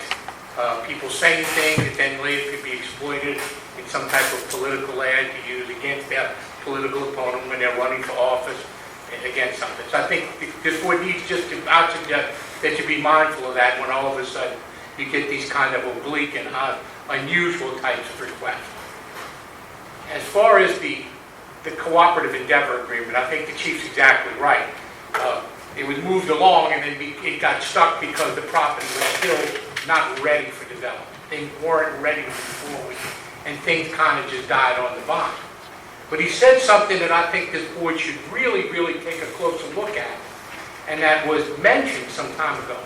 people saying things that then later could be exploited in some type of political ad to use against their political opponent when they're running for office against something. So I think this board needs just to, I would suggest that you be mindful of that when all of a sudden you get these kind of oblique and unusual types of requests. As far as the cooperative endeavor agreement, I think the chief's exactly right. It was moved along and then it got stuck because the property was still not ready for development. Things weren't ready to move forward, and things kind of just died on the vine. But he said something that I think this board should really, really take a closer look at, and that was mentioned some time ago.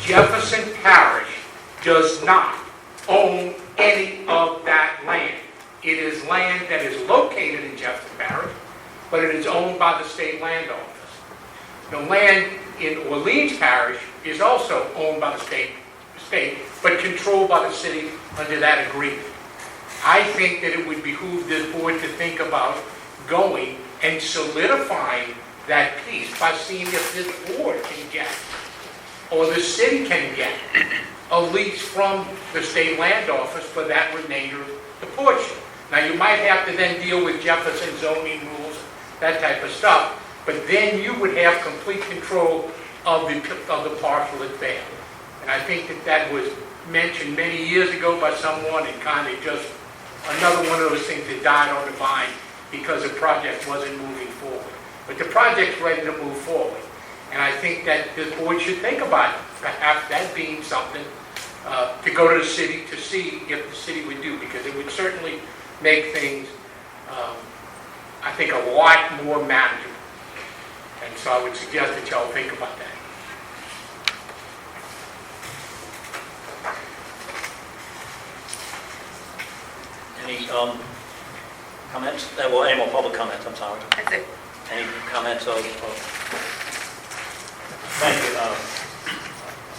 Jefferson Parish does not own any of that land. It is land that is located in Jefferson Parish, but it is owned by the state land office. The land in Orleans Parish is also owned by the state, but controlled by the city under that agreement. I think that it would behoove this board to think about going and solidifying that piece by seeing if this board can get, or the city can get, a lease from the state land office for that remainder of the portion. Now, you might have to then deal with Jefferson zoning rules, that type of stuff, but then you would have complete control of the parcel that's there. And I think that was mentioned many years ago by someone, and kind of just another one of those things that died on the vine because the project wasn't moving forward. But the project's ready to move forward. And I think that this board should think about perhaps that being something to go to the city to see if the city would do, because it would certainly make things, I think, a lot more manageable. And so I would suggest that y'all think about that. Any comments? Well, any more public comments, I'm sorry. That's it. Any comments of... Thank you,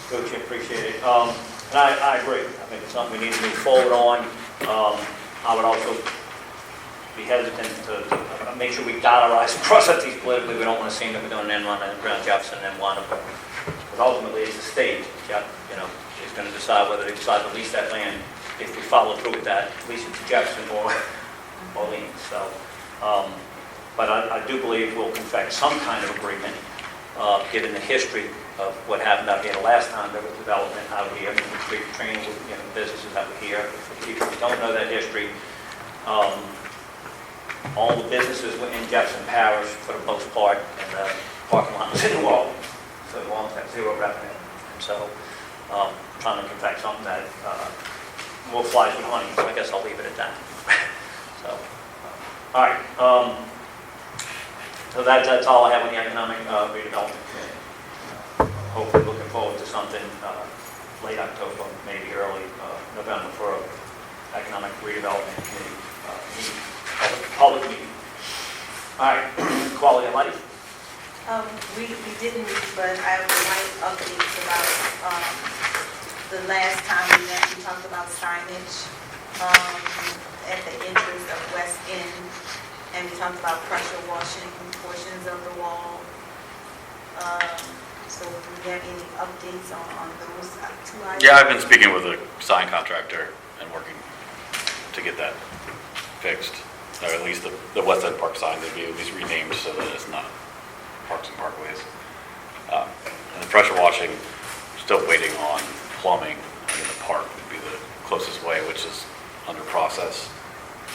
Coach, I appreciate it. And I agree. I think it's something we need to move forward on. I would also be hesitant to make sure we dot our i's and cross our t's politically. We don't want to seem that we're doing an end run around Jefferson and then wind up. Because ultimately, it's the state, is going to decide whether they decide to lease that land. If we follow through with that, lease it to Jefferson or Orleans. So, but I do believe we'll confect some kind of agreement, given the history of what happened out here the last time there was development out here. I mean, the street training, businesses that were here. For people who don't know that history, all the businesses were in Jefferson Parish for the most part, and the parking lot was in New Orleans. So New Orleans had zero revenue. And so, trying to confect something that more flies with honey, so I guess I'll leave it at that. So, all right. So that's all I have on the economic redevelopment committee. Hopefully looking forward to something late October, maybe early November for an economic redevelopment committee meeting, public meeting. All right, quality of life. We didn't meet, but I would like updates about the last time we met. We talked about signage at the entrance of West End, and we talked about pressure washing portions of the wall. So do we have any updates on those two items? Yeah, I've been speaking with a sign contractor and working to get that fixed. Or at least the West End Park sign to be at least renamed so that it's not Parks and Parkways. And the pressure washing, still waiting on plumbing in the park would be the closest way, which is under process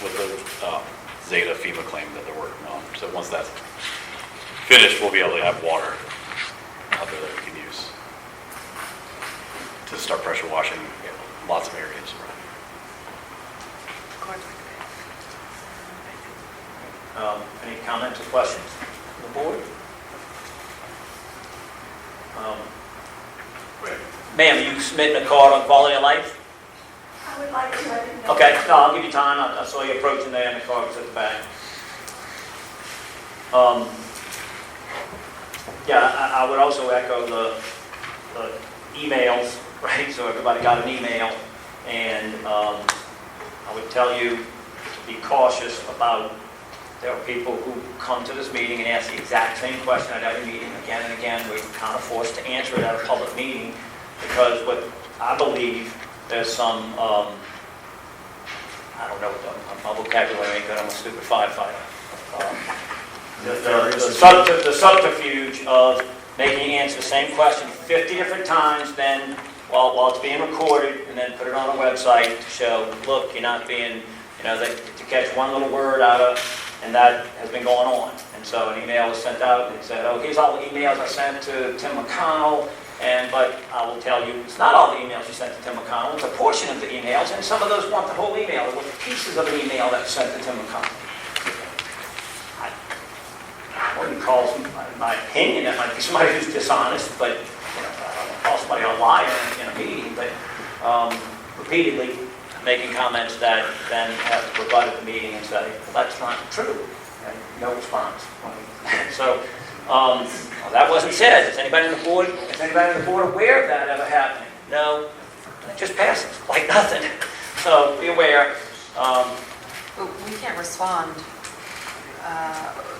with the Zeta FEMA claim that they're working on. So once that's finished, we'll be able to have water out there that we can use to start pressure washing lots of areas around. Any comments or questions from the board? Ma'am, are you submitting a card on quality of life? I would like to, I didn't know. Okay, no, I'll give you time. I saw you approaching there and the card was at the back. Yeah, I would also echo the emails, right? So everybody got an email, and I would tell you to be cautious about, there are people who come to this meeting and ask the exact same question at every meeting again and again. We're kind of forced to answer it at a public meeting because what I believe there's some, I don't know, my vocabulary ain't good, I'm a stupid firefighter. The subterfuge of making you answer the same question 50 different times, then while it's being recorded, and then put it on a website to show, look, you're not being, to catch one little word out of, and that has been going on. And so an email was sent out, and it said, oh, here's all the emails I sent to Tim McConnell, but I will tell you, it's not all the emails you sent to Tim McConnell, it's a portion of the emails, and some of those want the whole email, or pieces of an email that's sent to Tim McConnell. I wouldn't call, in my opinion, that might be somebody who's dishonest, but, I don't call somebody a liar in a meeting, but repeatedly making comments that then have to rebut at the meeting and say, well, that's not true, and no response. So, well, that wasn't said. Is anybody on the board aware of that ever happening? No, it just passes like nothing. So be aware. But we can't respond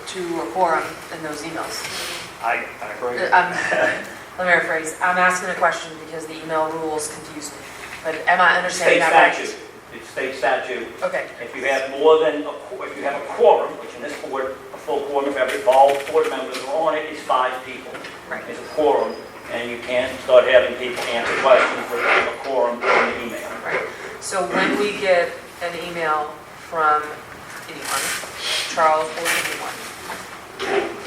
to a quorum in those emails. I agree. Let me rephrase. I'm asking a question because the email rules confuse me. But am I understanding State that statute. It's state statute. Okay. If you have more than, if you have a quorum, which in this board, a full quorum, if all board members are on it, is 5 people. Right. It's a quorum, and you can't start having people answer questions with a quorum in the email. Right. So when we get an email from anyone, Charles or anyone,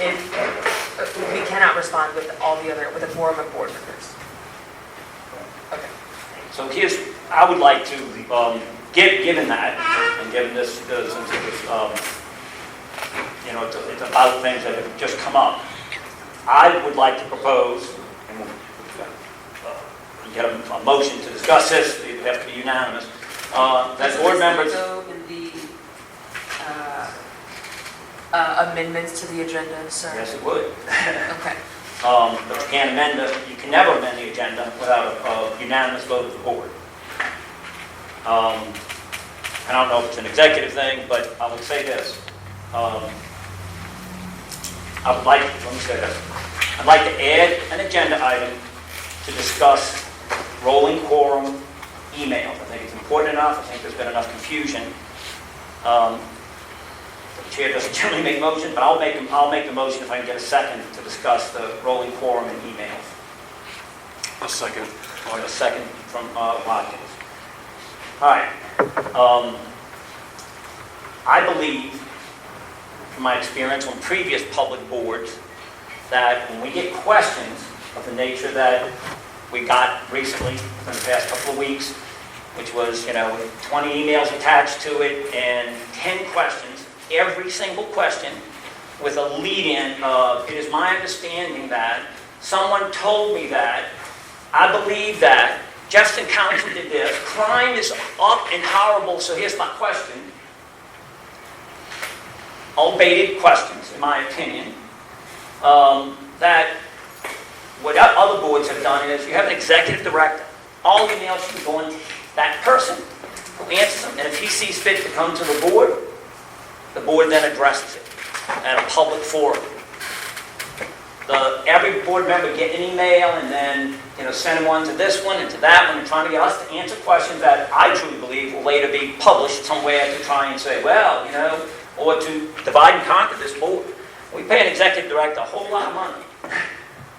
if we cannot respond with with a quorum of board members. Okay. So I would like to, given that, and given this, since it was, it's about things that have just come up, I would like to propose, and we'll get a motion to discuss this, it would have to be unanimous, that board members... in the amendments to the agenda, sir? Yes, it would. Okay. But you can never amend the agenda without a unanimous vote of the board. I don't know if it's an executive thing, but I would say this. I'd like to add an agenda item to discuss rolling quorum emails. I think it's important enough. I think there's been enough confusion. The chair doesn't generally make motions, but I'll make the motion if I can get a second to discuss the rolling quorum and emails. A second. Or a second from Watkins. All right. I believe, from my experience on previous public boards, that when we get questions of the nature that we got recently in the past couple of weeks, which was, 20 emails attached to it and 10 questions, every single question with a lead-in of, it is my understanding that, someone told me that, I believe that, Jefferson Council did this, crime is up and horrible, so here's my question. All baited questions, in my opinion, that what other boards have done is you have an executive director. All emails should be going to that person who answers them, and if he sees fit to come to the board then addresses it at a public forum. Every board member get an email and then sending one to this one and to that one and trying to get us to answer questions that I truly believe will later be published somewhere to try and say, well, or to divide and conquer this board. We pay an executive director a whole lot of money.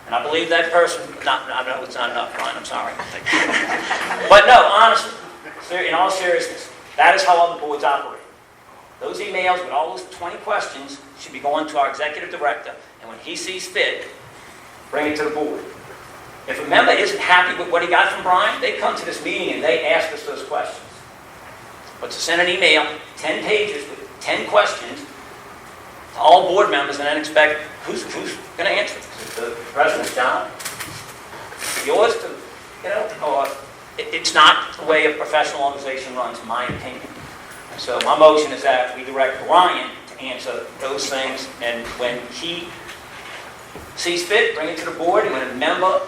And I believe that person, I know it's not enough, Brian, I'm sorry. But no, honestly, in all seriousness, that is how other boards operate. Those emails with all those 20 questions should be going to our executive director, and when he sees fit, bring it to the board. If a member isn't happy with what he got from Brian, they come to this meeting and they ask us those questions. But to send an email, 10 pages with 10 questions, to all board members and then expect, who's going to answer? Is it the president's job? yours to, or it's not the way a professional organization runs, in my opinion. So my motion is that we direct Brian to answer those things, and when he sees fit, bring it to the board, and when a member,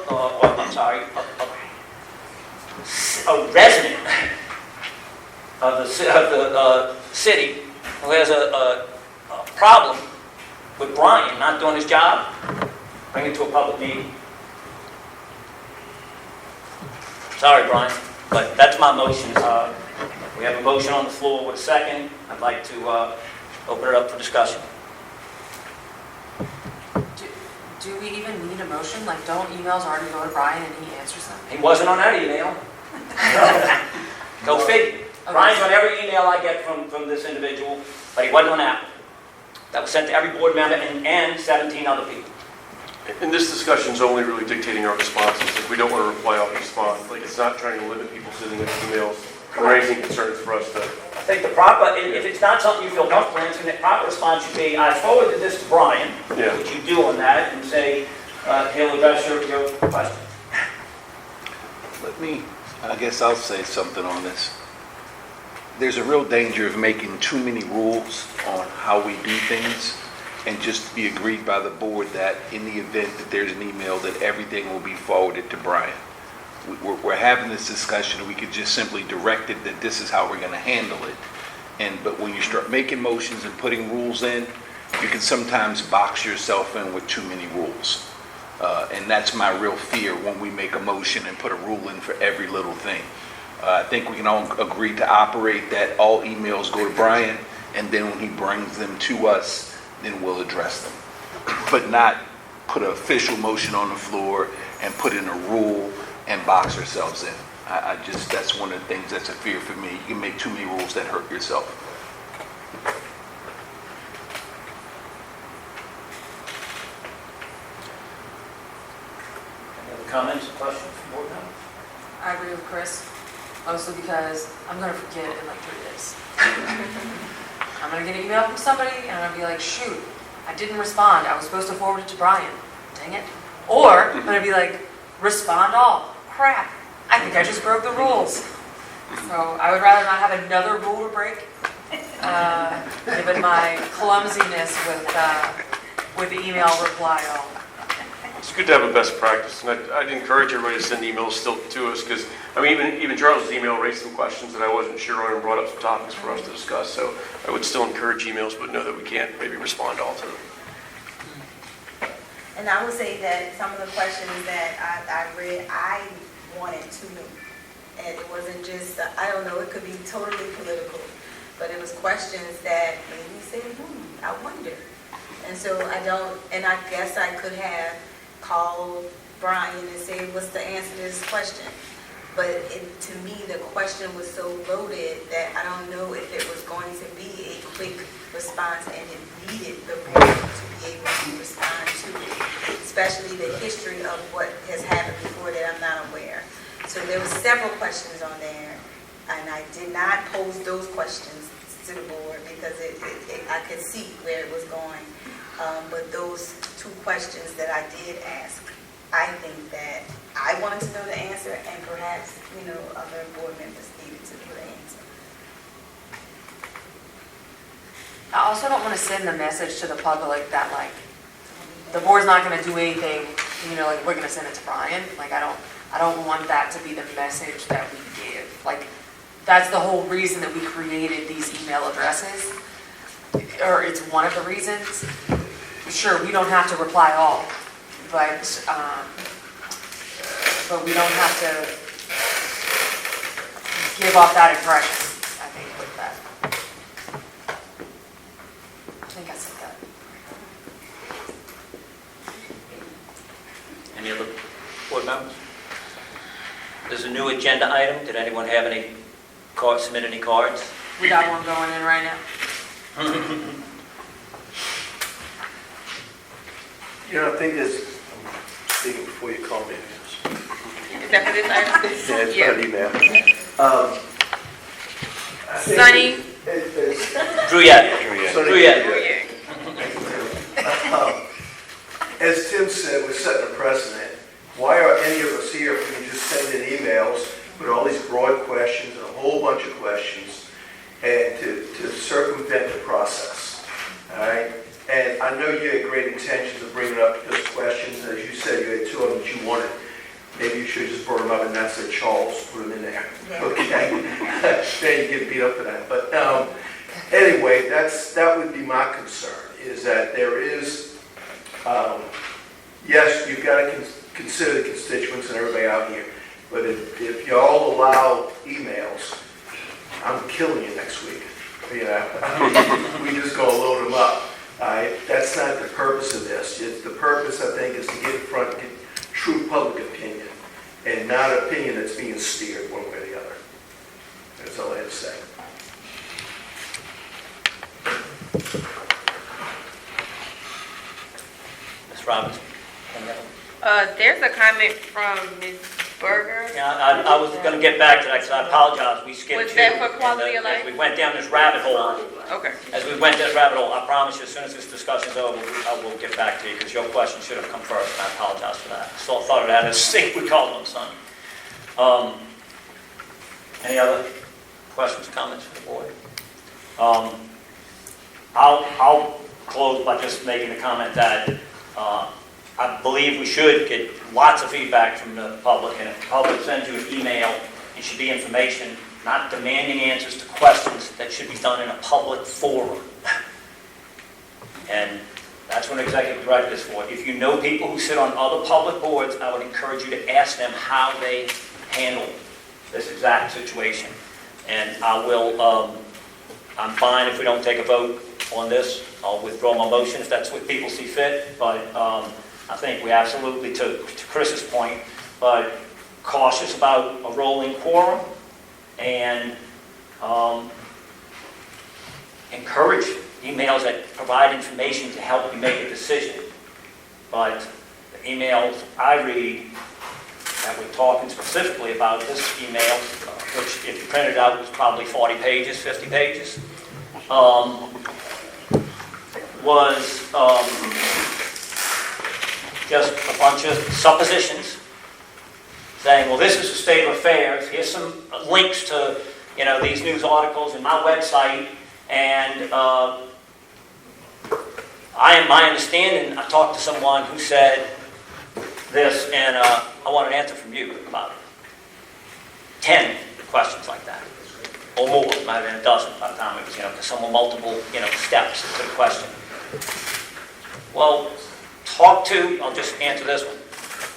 a resident of the city who has a problem with Brian not doing his job, bring it to a public meeting. Sorry, Brian, but that's my motion. We have a motion on the floor with a second. I'd like to open it up for discussion. Do we even need a motion? Like, don't emails already go to Brian and he answers them? He wasn't on that email. Go figure. Brian's on every email I get from this individual, but he wasn't on that. That was sent to every board member and 17 other people. And this discussion's only really dictating our responses. Like, we don't want to reply off response. Like, it's not trying to limit people sending us emails or anything concerns for us to. I think the proper, if it's not something you feel comfortable answering, the proper response should be, I forwarded this to Brian, Yeah. which you do on that, and say, he'll address your question. I guess I'll say something on this. There's a real danger of making too many rules on how we do things and just be agreed by the board that in the event that there's an email that everything will be forwarded to Brian. We're having this discussion, we could just simply direct it that this is how we're going to handle it. But when you start making motions and putting rules in, you can sometimes box yourself in with too many rules. And that's my real fear when we make a motion and put a rule in for every little thing. I think we can all agree to operate that all emails go to Brian, and then when he brings them to us, then we'll address them. But not put an official motion on the floor and put in a rule and box ourselves in. That's one of the things that's a fear for me. You can make too many rules that hurt yourself. Any other comments or questions from board members? I agree with Chris, mostly because I'm going to forget in like 3 days. I'm going to get an email from somebody and I'm going to be like, shoot, I didn't respond. I was supposed to forward it to Brian. Dang it. Or I'm going to be like, respond all. Crap. I think I just broke the rules. So I would rather not have another rule to break, given my clumsiness with the email reply all. It's good to have a best practice, and I'd encourage everybody to send emails still to us, because, I mean, even Charles' email raised some questions that I wasn't sure on and brought up some topics for us to discuss, so I would still encourage emails, but know that we can't maybe respond all to them. And I would say that some of the questions that I read, I wanted to know. And it wasn't just, I don't know, it could be totally political, but it was questions that made me say, I wonder. And so I guess I could have called Brian and say, what's the answer to this question? But to me, the question was so loaded that I don't know if it was going to be a quick response, and it needed the board to be able to respond to it, especially the history of what has happened before that I'm not aware. So there were several questions on there, and I did not pose those questions to the board because I could see where it was going. But those 2 questions that I did ask, I think that I wanted to know the answer, and perhaps, other board members needed to know the answer. I also don't want to send the message to the public that, like, the board's not going to do anything, like, we're going to send it to Brian. Like, I don't want that to be the message that we give. Like, that's the whole reason that we created these email addresses, or it's one of the reasons. Sure, we don't have to reply all, but we don't have to give off that impression, I think, with that. I think I said that. Any other board members? There's a new agenda item. Did anyone have any cards, submit any cards? We got one going in right now. I think it's, I'm speaking before you call me. Is that for this item? Yeah, it's not email. Sunny. As Tim said, we're setting a precedent, why are any of us here if we just send in emails with all these broad questions and a whole bunch of questions and to circumvent the process, all right? And I know you had great intentions of bringing up those questions. As you said, you had two of them that you wanted. Maybe you should have just brought them up and not said Charles, put them in there. Okay? Then you get beat up for that. But anyway, that would be my concern, is that there is, yes, you've got to consider the constituents and everybody out here. But if you all allow emails, I'm killing you next week. You know, we just go load them up. That's not the purpose of this. The purpose, I think, is to get in front of true public opinion, and not an opinion that's being steered one way or the other. That's all I have to say. Ms. Robbins? There's a comment from Ms. Berger. Yeah, I was going to get back to that, because I apologize, we skipped Was two. that for quality of life? As we went down this rabbit hole, Okay. I promise you, as soon as this discussion's over, I will get back to you, because your question should have come first, and I apologize for that. So I thought of that as sick, we called them, son. Any other questions, comments from the board? I'll close by just making the comment that I believe we should get lots of feedback from the public, and if the public sends you an email, it should be information, not demanding answers to questions that should be done in a public forum. And that's what an executive director is for. If you know people who sit on other public boards, I would encourage you to ask them how they handle this exact situation. And I'm fine if we don't take a vote on this. I'll withdraw my motion if that's what people see fit, but I think we absolutely, to Chris's point, but cautious about a rolling quorum, and encourage emails that provide information to help you make a decision. But the emails I read that we're talking specifically about this email, which if you printed out was probably 40 pages, 50 pages, was just a bunch of suppositions, saying, well, this is the state of affairs, here's some links to, these news articles in my website, and my understanding, I talked to someone who said this, and I want an answer from you about it. 10 questions like that, or more, might have been a dozen by the time it was, because some were multiple, steps to the question. Well, I'll just answer this one.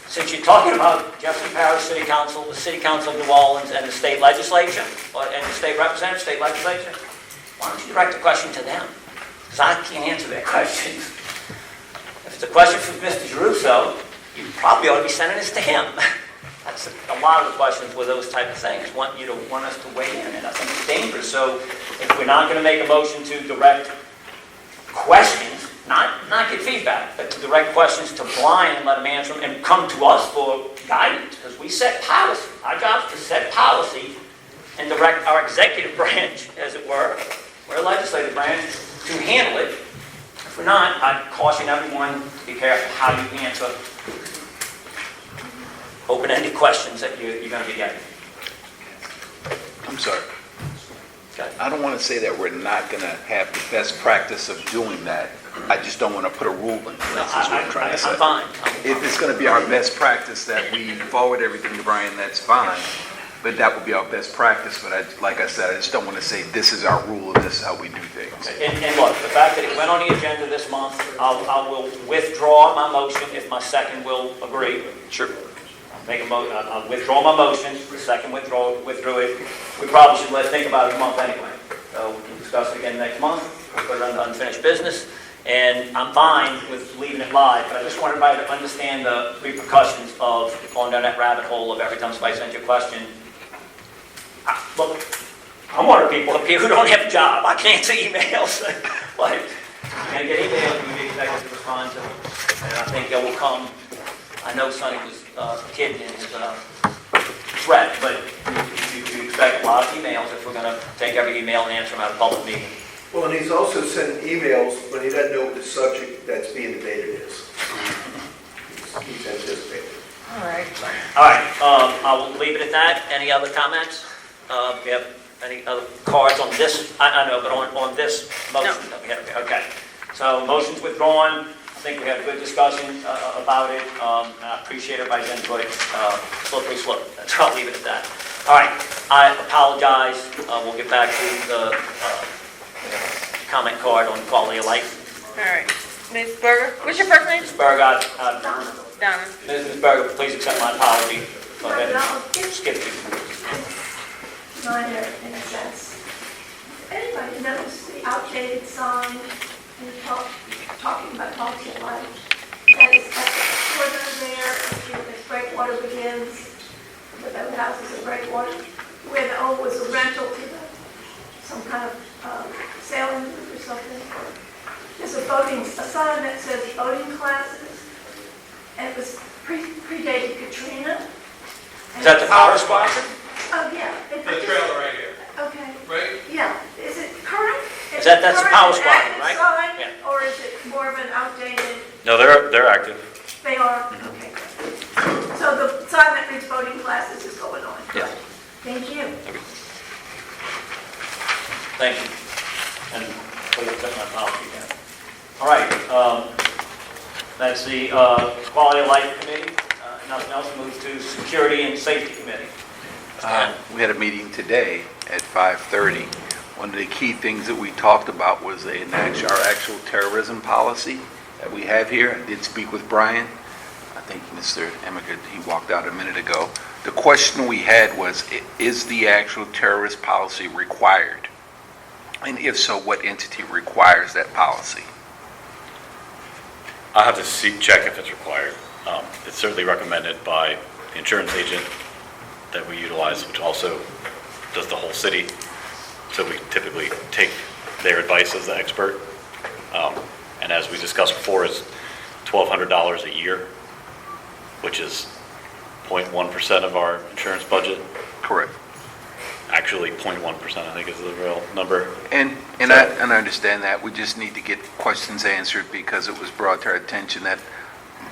Since you're talking about Jefferson Parish City Council, the City Council of New Orleans, and the state legislature, and the state representative, state legislature, why don't you direct the question to them? Because I can't answer their questions. If it's a question from Mr. Giarrusso, you probably ought to be sending this to him. That's a lot of the questions were those type of things. Want us to weigh in, and I think it's dangerous. So if we're not going to make a motion to direct questions, not get feedback, but to direct questions to Brian and let him answer them, and come to us for guidance, because we set policy. Our job is to set policy and direct our executive branch, as it were, we're a legislative branch, to handle it. If we're not, I caution everyone to be careful how you answer open-ended questions that you're going to be getting. I'm sorry. Okay. I don't want to say that we're not going to have the best practice of doing that. I just don't want to put a rule in place, is what I'm trying to say. I'm fine. If it's going to be our best practice that we forward everything to Brian, that's fine. But that would be our best practice. But like I said, I just don't want to say this is our rule and this is how we do things. Okay. And look, the fact that it went on the agenda this month, I will withdraw my motion if my second will agree. Sure. I'll withdraw my motion. The second withdrew it. We probably should think about it a month anyway. So we can discuss it again next month. Put it under unfinished business. And I'm fine with leaving it live, but I just want everybody to understand the repercussions of going down that rabbit hole of every time somebody sends you a question. Look, I'm one of the people up here who don't have a job. I can't answer emails. But you're going to get emails and you'll be expected to respond to them. And I think there will come. I know Sonny was kidding in his threat, but you expect a lot of emails if we're going to take every email and answer them at a public meeting. Well, and he's also sending emails when he doesn't know what the subject that's being debated is. He's anticipating. All right. All right, I will leave it at that. Any other comments? We have any other cards on this? I know, but on this motion? that we have here. Okay. So motion's withdrawn. I think we had a good discussion about it. And I appreciate everybody's input. Slippery slope. I'll leave it at that. All right, I apologize. We'll get back to the comment card on quality of life. All right. Ms. Berger, what's your first name? Ms. Berg, Donna. Ms. Berger, please accept my apology. Go ahead No, and skip it. minor in a sense. Anybody notice the outdated sign and talking about quality of life? That is at the corner there, as Breakwater begins, the houses of Breakwater, where the old was a rental to some kind of sailing group or something. There's a sign that says boating classes, and it was predated Katrina. Is that the power squad? Oh, yeah. The trailer right here, Okay. right? Yeah, is it current? That's the power squad, Active right? sign, Yeah. or is it more of an outdated? No, they're active. They are? Okay. So the sign that reads voting classes is going on? Yeah. Thank you. Thank you. And please accept my apology again. All right, that's the Quality of Life Committee. Nothing else, move to Security and Safety Committee. We had a meeting today at 5:30. One of the key things that we talked about was our actual terrorism policy that we have here. I did speak with Brian. I think Mr. Emica, he walked out a minute ago. The question we had was, is the actual terrorist policy required? And if so, what entity requires that policy? I'll have to check if it's required. It's certainly recommended by the insurance agent that we utilize, which also does the whole city. So we typically take their advice as the expert. And as we discussed before, is $1,200 a year, which is 0.1% of our insurance budget. Correct. Actually, 0.1%, I think, is the real number. And I understand that. We just need to get questions answered because it was brought to our attention that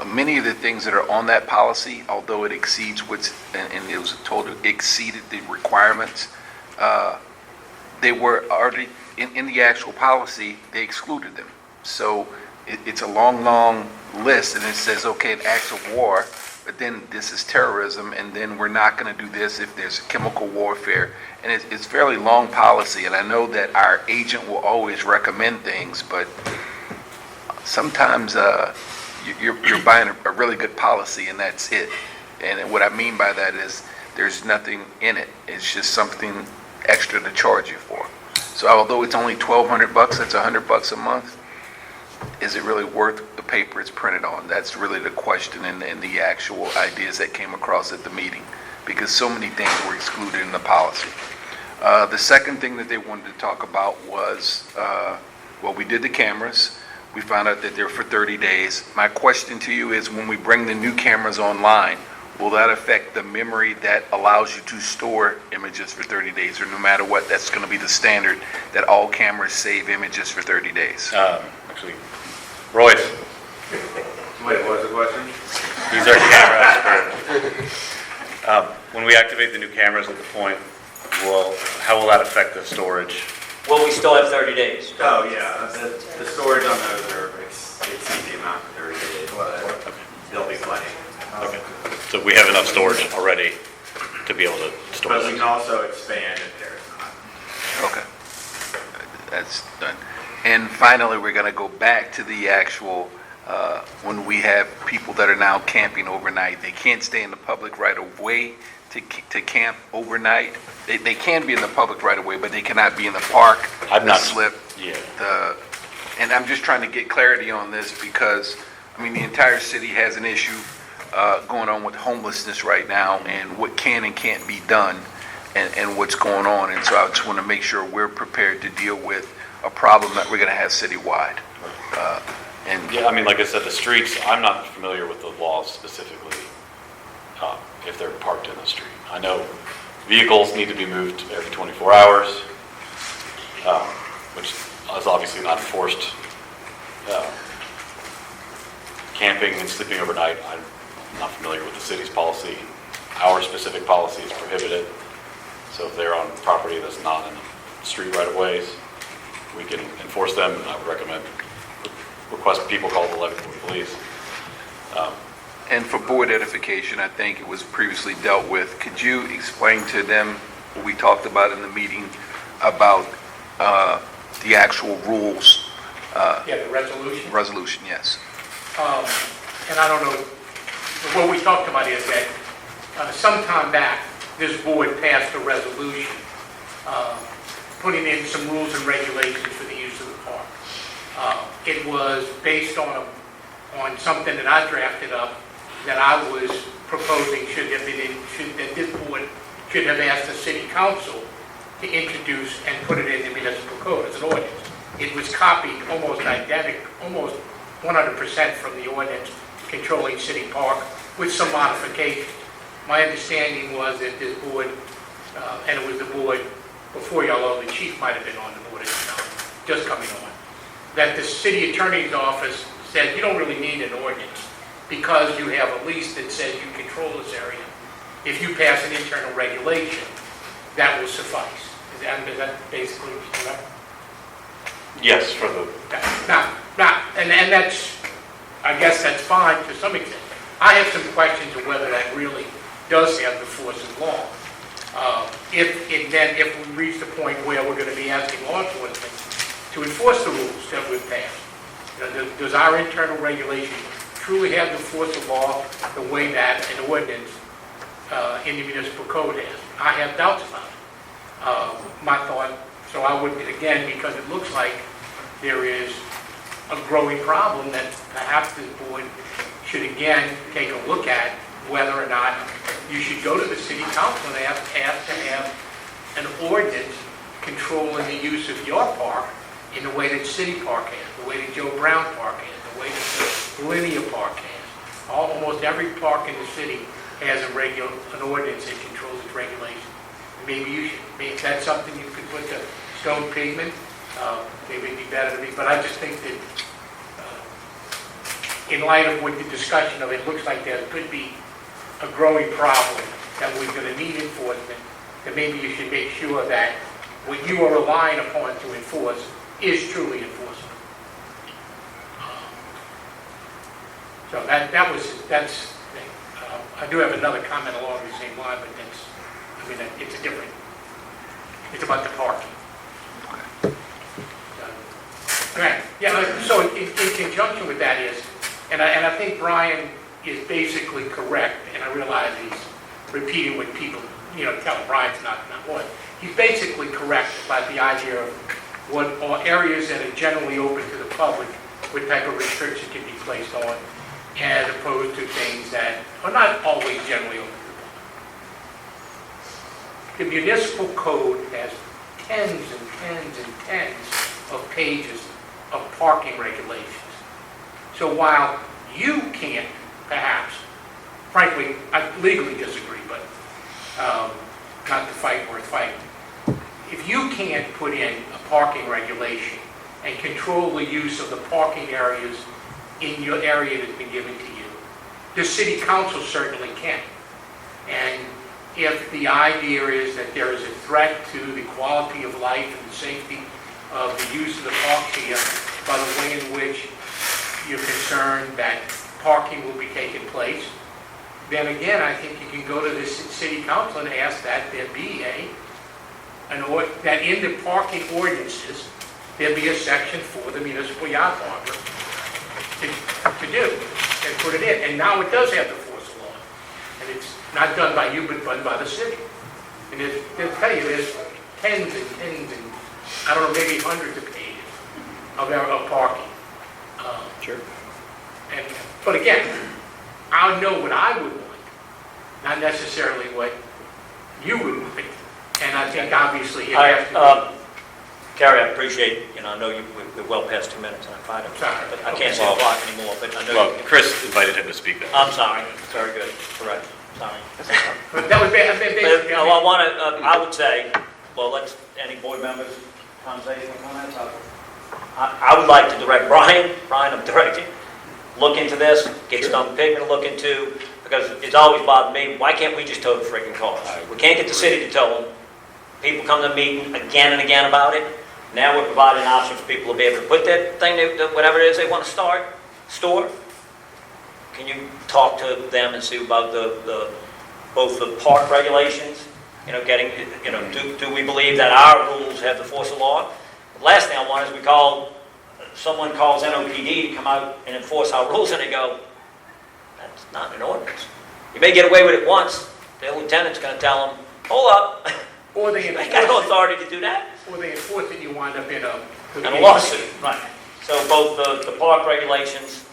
many of the things that are on that policy, although it exceeds and it was told it exceeded the requirements, they were already, in the actual policy, they excluded them. So it's a long list, and it says, okay, it acts of war, but then this is terrorism, and then we're not going to do this if there's chemical warfare. And it's fairly long policy, and I know that our agent will always recommend things, but sometimes you're buying a really good policy, and that's it. And what I mean by that is there's nothing in it. It's just something extra to charge you for. So although it's only $1,200, that's $100 a month, is it really worth the paper it's printed on? That's really the question and the actual ideas that came across at the meeting, because so many things were excluded in the policy. The second thing that they wanted to talk about was, we did the cameras. We found out that they're for 30 days. My question to you is, when we bring the new cameras online, will that affect the memory that allows you to store images for 30 days, or no matter what, that's going to be the standard, that all cameras save images for 30 days? Actually, Royce. Wait, what was the question? He's our camera expert. When we activate the new cameras at the point, how will that affect the storage? Will we still have 30 days? Oh, yeah, the storage on those exceed the amount for 30 days, but they'll be plenty. Okay. So we have enough storage already to be able to store But we those. can also expand if there's not. Okay. That's done. And finally, we're going to go back to the actual, when we have people that are now camping overnight, they can't stay in the public right of way to camp overnight. They can be in the public right of way, but they cannot be in the park, the slip. Yeah. And I'm just trying to get clarity on this because, the entire city has an issue going on with homelessness right now, and what can and can't be done, and what's going on. And so I just want to make sure we're prepared to deal with a problem that we're going to have citywide. Yeah, like I said, the streets, I'm not familiar with the laws specifically if they're parked in the street. I know vehicles need to be moved every 24 hours, which is obviously not forced. Camping and sleeping overnight, I'm not familiar with the city's policy. Our specific policy is prohibited. So if they're on property that's not in the street right of ways, we can enforce them, and I would recommend, request people call the Levittown Police. And for board edification, I think it was previously dealt with. Could you explain to them what we talked about in the meeting about the actual rules? Yeah, the resolution. Resolution, yes. And I don't know, what we talked about is that sometime back, this board passed a resolution putting in some rules and regulations for the use of the park. It was based on something that I drafted up that I was proposing that this board should have asked the city council to introduce and put it in the municipal code as an ordinance. It was copied almost 100% from the ordinance controlling city park with some modifications. My understanding was that this board, and it was the board before y'all, although the chief might have been on the board at the time, just coming on, that the city attorney's office said you don't really need an ordinance because you have a lease that says you control this area. If you pass an internal regulation, that will suffice. Is that basically correct? Yes, for the, And that's, I guess that's fine to some extent. I have some questions of whether that really does have the force of law. If we reach the point where we're going to be asking law enforcement to enforce the rules that we've passed, does our internal regulation truly have the force of law the way that an ordinance in the municipal code has? I have doubts about it. My thought, so I would, again, because it looks like there is a growing problem that perhaps this board should again take a look at whether or not you should go to the city council and ask to have an ordinance controlling the use of your park in the way that City Park has, the way that Joe Brown Park has, the way that Linear Park has. Almost every park in the city has an ordinance that controls its regulation. Maybe you should, maybe that's something you could put to stone pavement, maybe it'd be better to be, but I just think that in light of what the discussion of it looks like there could be a growing problem that we're going to need enforcement, that maybe you should make sure that what you are relying upon to enforce is truly enforceable. So that's. I do have another comment along the same line, but it's about the parking. Okay. Yeah. So in conjunction with that is, and I think Brian is basically correct, and I realize he's repeating what people, tell him Brian's not one. He's basically correct about the idea of what are areas that are generally open to the public, what type of restriction can be placed on, as opposed to things that are not always generally open to the public. The municipal code has tens and tens and tens of pages of parking regulations. So while you can't, perhaps, frankly, I legally disagree, but not to fight worth fighting. If you can't put in a parking regulation and control the use of the parking areas in your area that's been given to you, the city council certainly can. And if the idea is that there is a threat to the quality of life and the safety of the use of the park here, by the way in which you're concerned that parking will be taking place, then again, I think you can go to the city council and ask that there be that in the parking ordinances, there be a section for the municipal yacht harbor to do and put it in. And now it does have the force of law. And it's not done by you, but done by the city. And they'll tell you there's tens and tens and, I don't know, maybe hundreds of pages of parking. Sure. But again, I know what I would want, not necessarily what you would want. And I think obviously it has to be. Gary, I appreciate, I know we're well past 2 minutes, and I'm fine. But I can't see the clock anymore, but I know. well, Chris invited him to speak. I'm sorry. Very good. Correct. Sorry. But that was basically. I would say, well, any board members, comments? I would like to direct Brian, I'm directing, look into this, get Stone Pigment to look into because it's always bothered me, why can't we just tow the freaking cars? We can't get the city to tow them. People come to the meeting again and again about it. Now we're providing an option for people to be able to put that thing, whatever it is they want to store. Can you talk to them and see about both the park regulations, do we believe that our rules have the force of law? The last thing I want is someone calls NOPD to come out and enforce our rules, and they go, that's not an ordinance. You may get away with it once, the lieutenant's going to tell them, hold up, Or they you ain't got no authority to do that. Or they enforce it, you wind up in a lawsuit. Right. So both the park regulations,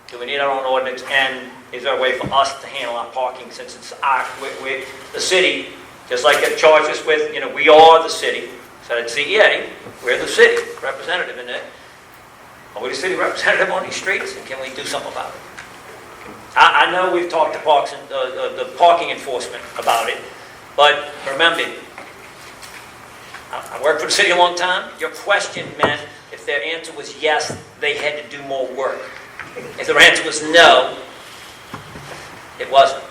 do we need our own ordinance, and is there a way for us to handle our parking since it's the city, just like it charged us with, we are the city, so at CEA, we're the city representative in it. Are we the city representative on these streets, and can we do something about it? I know we've talked to parks and the parking enforcement about it, but remember, I worked for the city a long time. Your question meant if their answer was yes, they had to do more work. If their answer was no, it wasn't.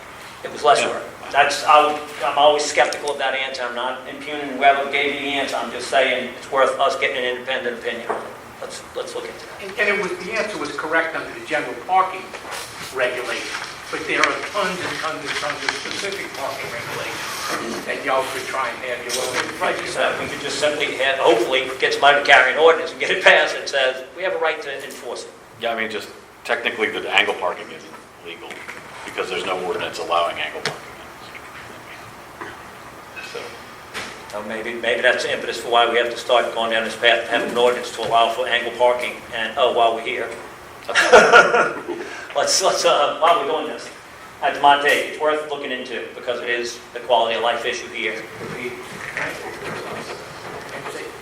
It was less work. I'm always skeptical of that answer. I'm not impugning whoever gave you the answer. I'm just saying it's worth us getting an independent opinion on it. Let's look into that. And the answer was correct under the general parking regulation, but there are tons and tons and tons of specific parking regulations that y'all could try and have your own. Right, so we could just simply hopefully get somebody to carry an ordinance and get it passed that says we have a right to enforce it. Yeah, I mean, just technically the angle parking isn't legal because there's no ordinance allowing angle parking. So maybe that's the impetus for why we have to start going down this path of having an ordinance to allow for angle parking. And while we're here, let's while we're doing this, that's my take. It's worth looking into because it is the quality of life issue here.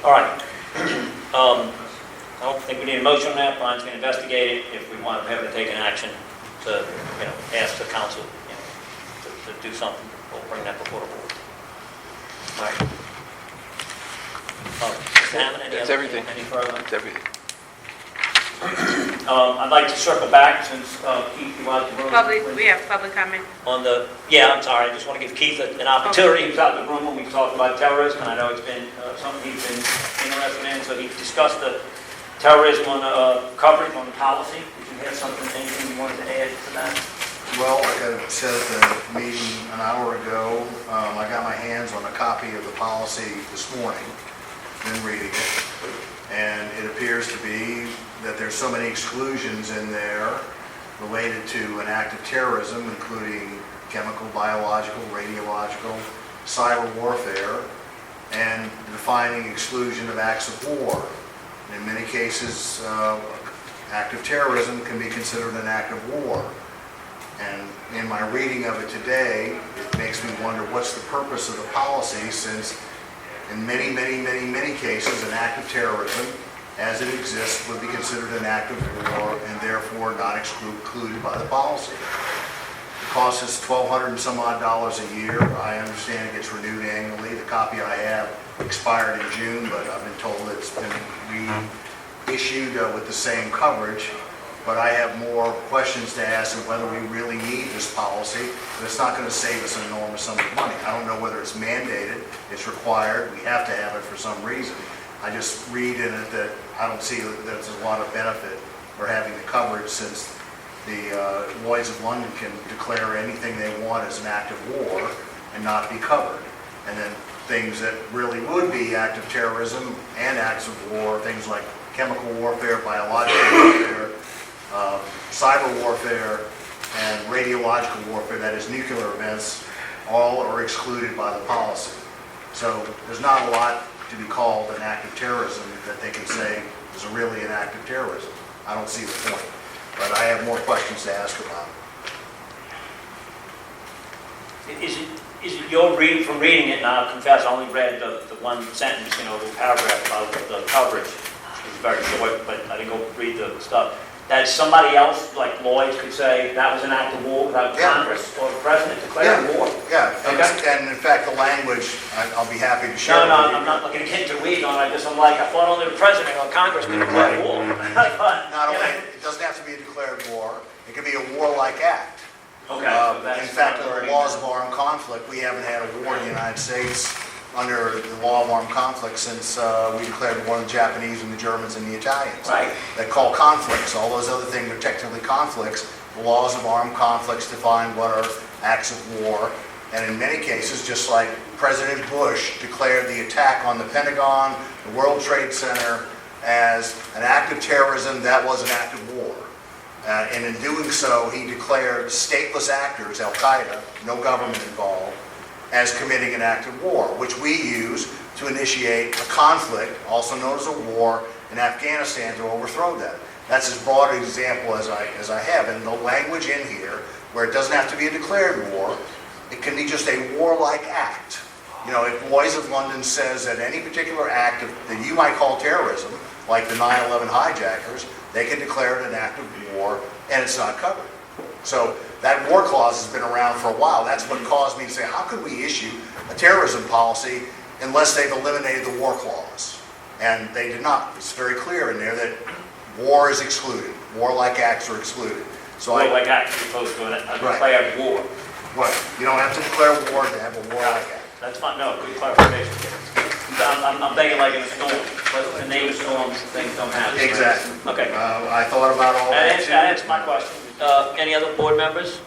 All right. I don't think we need a motion on that. Brian's going to investigate it. If we want to have to take an action to, ask the council, to do something, we'll bring that before the board. All right. Mr. Hammond, That's everything. Any further? That's everything. I'd like to circle back since Keith, you out the room. We have public comment. I'm sorry, I just want to give Keith an opportunity. He was out in the room when we talked about terrorism, and I know it's been something he's been interested in. So he discussed the terrorism on coverage on the policy. Did you have anything you wanted to add to that? Well, like I said at the meeting an hour ago, I got my hands on a copy of the policy this morning, been reading it, and it appears to be that there's so many exclusions in there related to an act of terrorism, including chemical, biological, radiological, cyber warfare, and defining exclusion of acts of war. And in many cases, act of terrorism can be considered an act of war. And in my reading of it today, it makes me wonder what's the purpose of the policy, since in many, many, many, many cases, an act of terrorism, as it exists, would be considered an act of war and therefore not included by the policy. It costs us $1,200 and some odd a year. I understand it gets renewed annually. The copy I have expired in June, but I've been told it's been reissued with the same coverage. But I have more questions to ask of whether we really need this policy, but it's not going to save us an enormous sum of money. I don't know whether it's mandated, it's required, we have to have it for some reason. I just read in it that I don't see that there's a lot of benefit for having the coverage, since the Lloyds of London can declare anything they want as an act of war and not be covered. And then things that really would be act of terrorism and acts of war, things like chemical warfare, biological warfare, cyber warfare, and radiological warfare, that is nuclear events, all are excluded by the policy. So there's not a lot to be called an act of terrorism that they can say is really an act of terrorism. I don't see the point, but I have more questions to ask about it. Is it your read from reading it, and I'll confess I only read the one sentence, the paragraph about the coverage, which was very short, but I didn't go read the stuff. That somebody else, like Lloyd, could say that was an act of war without Congress or the President declaring war? Yeah, and in fact, the language, I'll be happy to share. No, I'm not looking to get into weeds on it. I thought only the President or Congress could declare war. Not only, it doesn't have to be a declared war, it can be a warlike act. Okay, so that's In fact, under already- the laws of armed conflict, we haven't had a war in the United States under the law of armed conflict since we declared war on the Japanese and the Germans and the Italians. Right. They call conflicts. All those other things are technically conflicts. The laws of armed conflicts define what are acts of war. And in many cases, just like President Bush declared the attack on the Pentagon, the World Trade Center, as an act of terrorism, that was an act of war. And in doing so, he declared stateless actors, Al-Qaeda, no government involved, as committing an act of war, which we use to initiate a conflict, also known as a war, in Afghanistan to overthrow that. That's as broad an example as I have. And the language in here, where it doesn't have to be a declared war, it can be just a warlike act. You know, if Boys of London says that any particular act that you might call terrorism, like the 9/11 hijackers, they can declare it an act of war, and it's not covered. So that war clause has been around for a while. That's what caused me to say, how could we issue a terrorism policy unless they've eliminated the war clause? And they did not. It's very clear in there that war is excluded. Warlike acts are excluded. So Warlike act as opposed to a declared war. Right. You don't have to declare war to have a warlike act. That's fine, no, good clarification. I'm thinking like in a storm, but the name of storms, things don't happen. Exactly. Okay. I thought about all that too. That answers my question. Any other board members?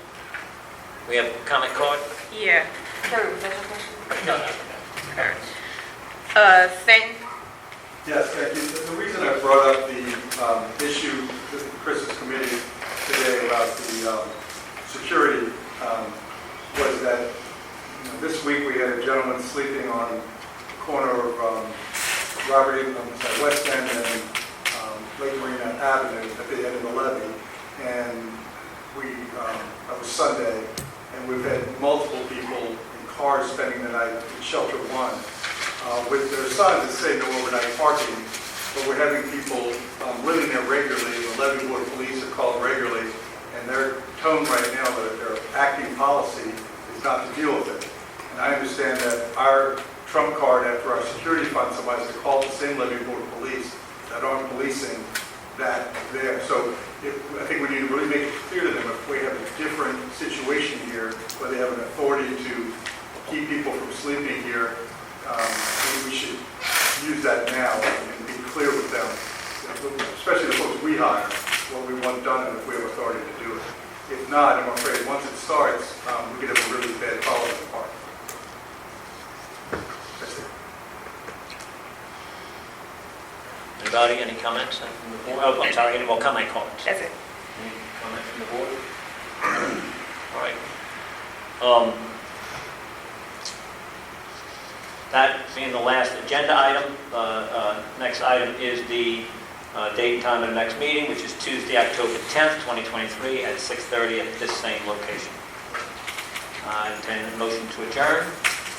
We have a comment card? Yeah. Terry, was that your question? No. Thank, Yes, thank you. The reason I brought up the issue with Chris's committee today about the security was that this week we had a gentleman sleeping on the corner of West End and Lake Marina Avenue at the end of the levee. And that was Sunday, and we've had multiple people in cars spending the night in Shelter One with their signs that say no overnight parking, but we're having people living there regularly. The levee board of police are called regularly, and their tone right now, their acting policy is not to deal with it. And I understand that our trump card after our security fund, somebody has to call the same levee board of police that aren't policing that there. So I think we need to really make it clear to them if we have a different situation here, where they have an authority to keep people from sleeping here, maybe we should use that now and be clear with them, especially the folks we hire, what we want done and if we have authority to do it. If not, I'm afraid once it starts, we could have a really bad problem in the park. That's it. Anybody, any comments? Oh, I'm sorry, any more comment cards? that's it. Any comment from the board? All right. That being the last agenda item, next item is the date and time of the next meeting, which is Tuesday, October 10th, 2023 at 6:30 at this same location. I entertain a motion to adjourn.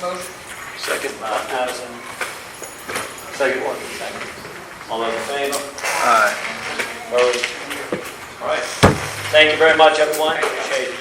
Motion. Second. Addison. Second one. Second. All those in favor? Aye. Opposed? All right. Thank you very much, everyone. Appreciate it.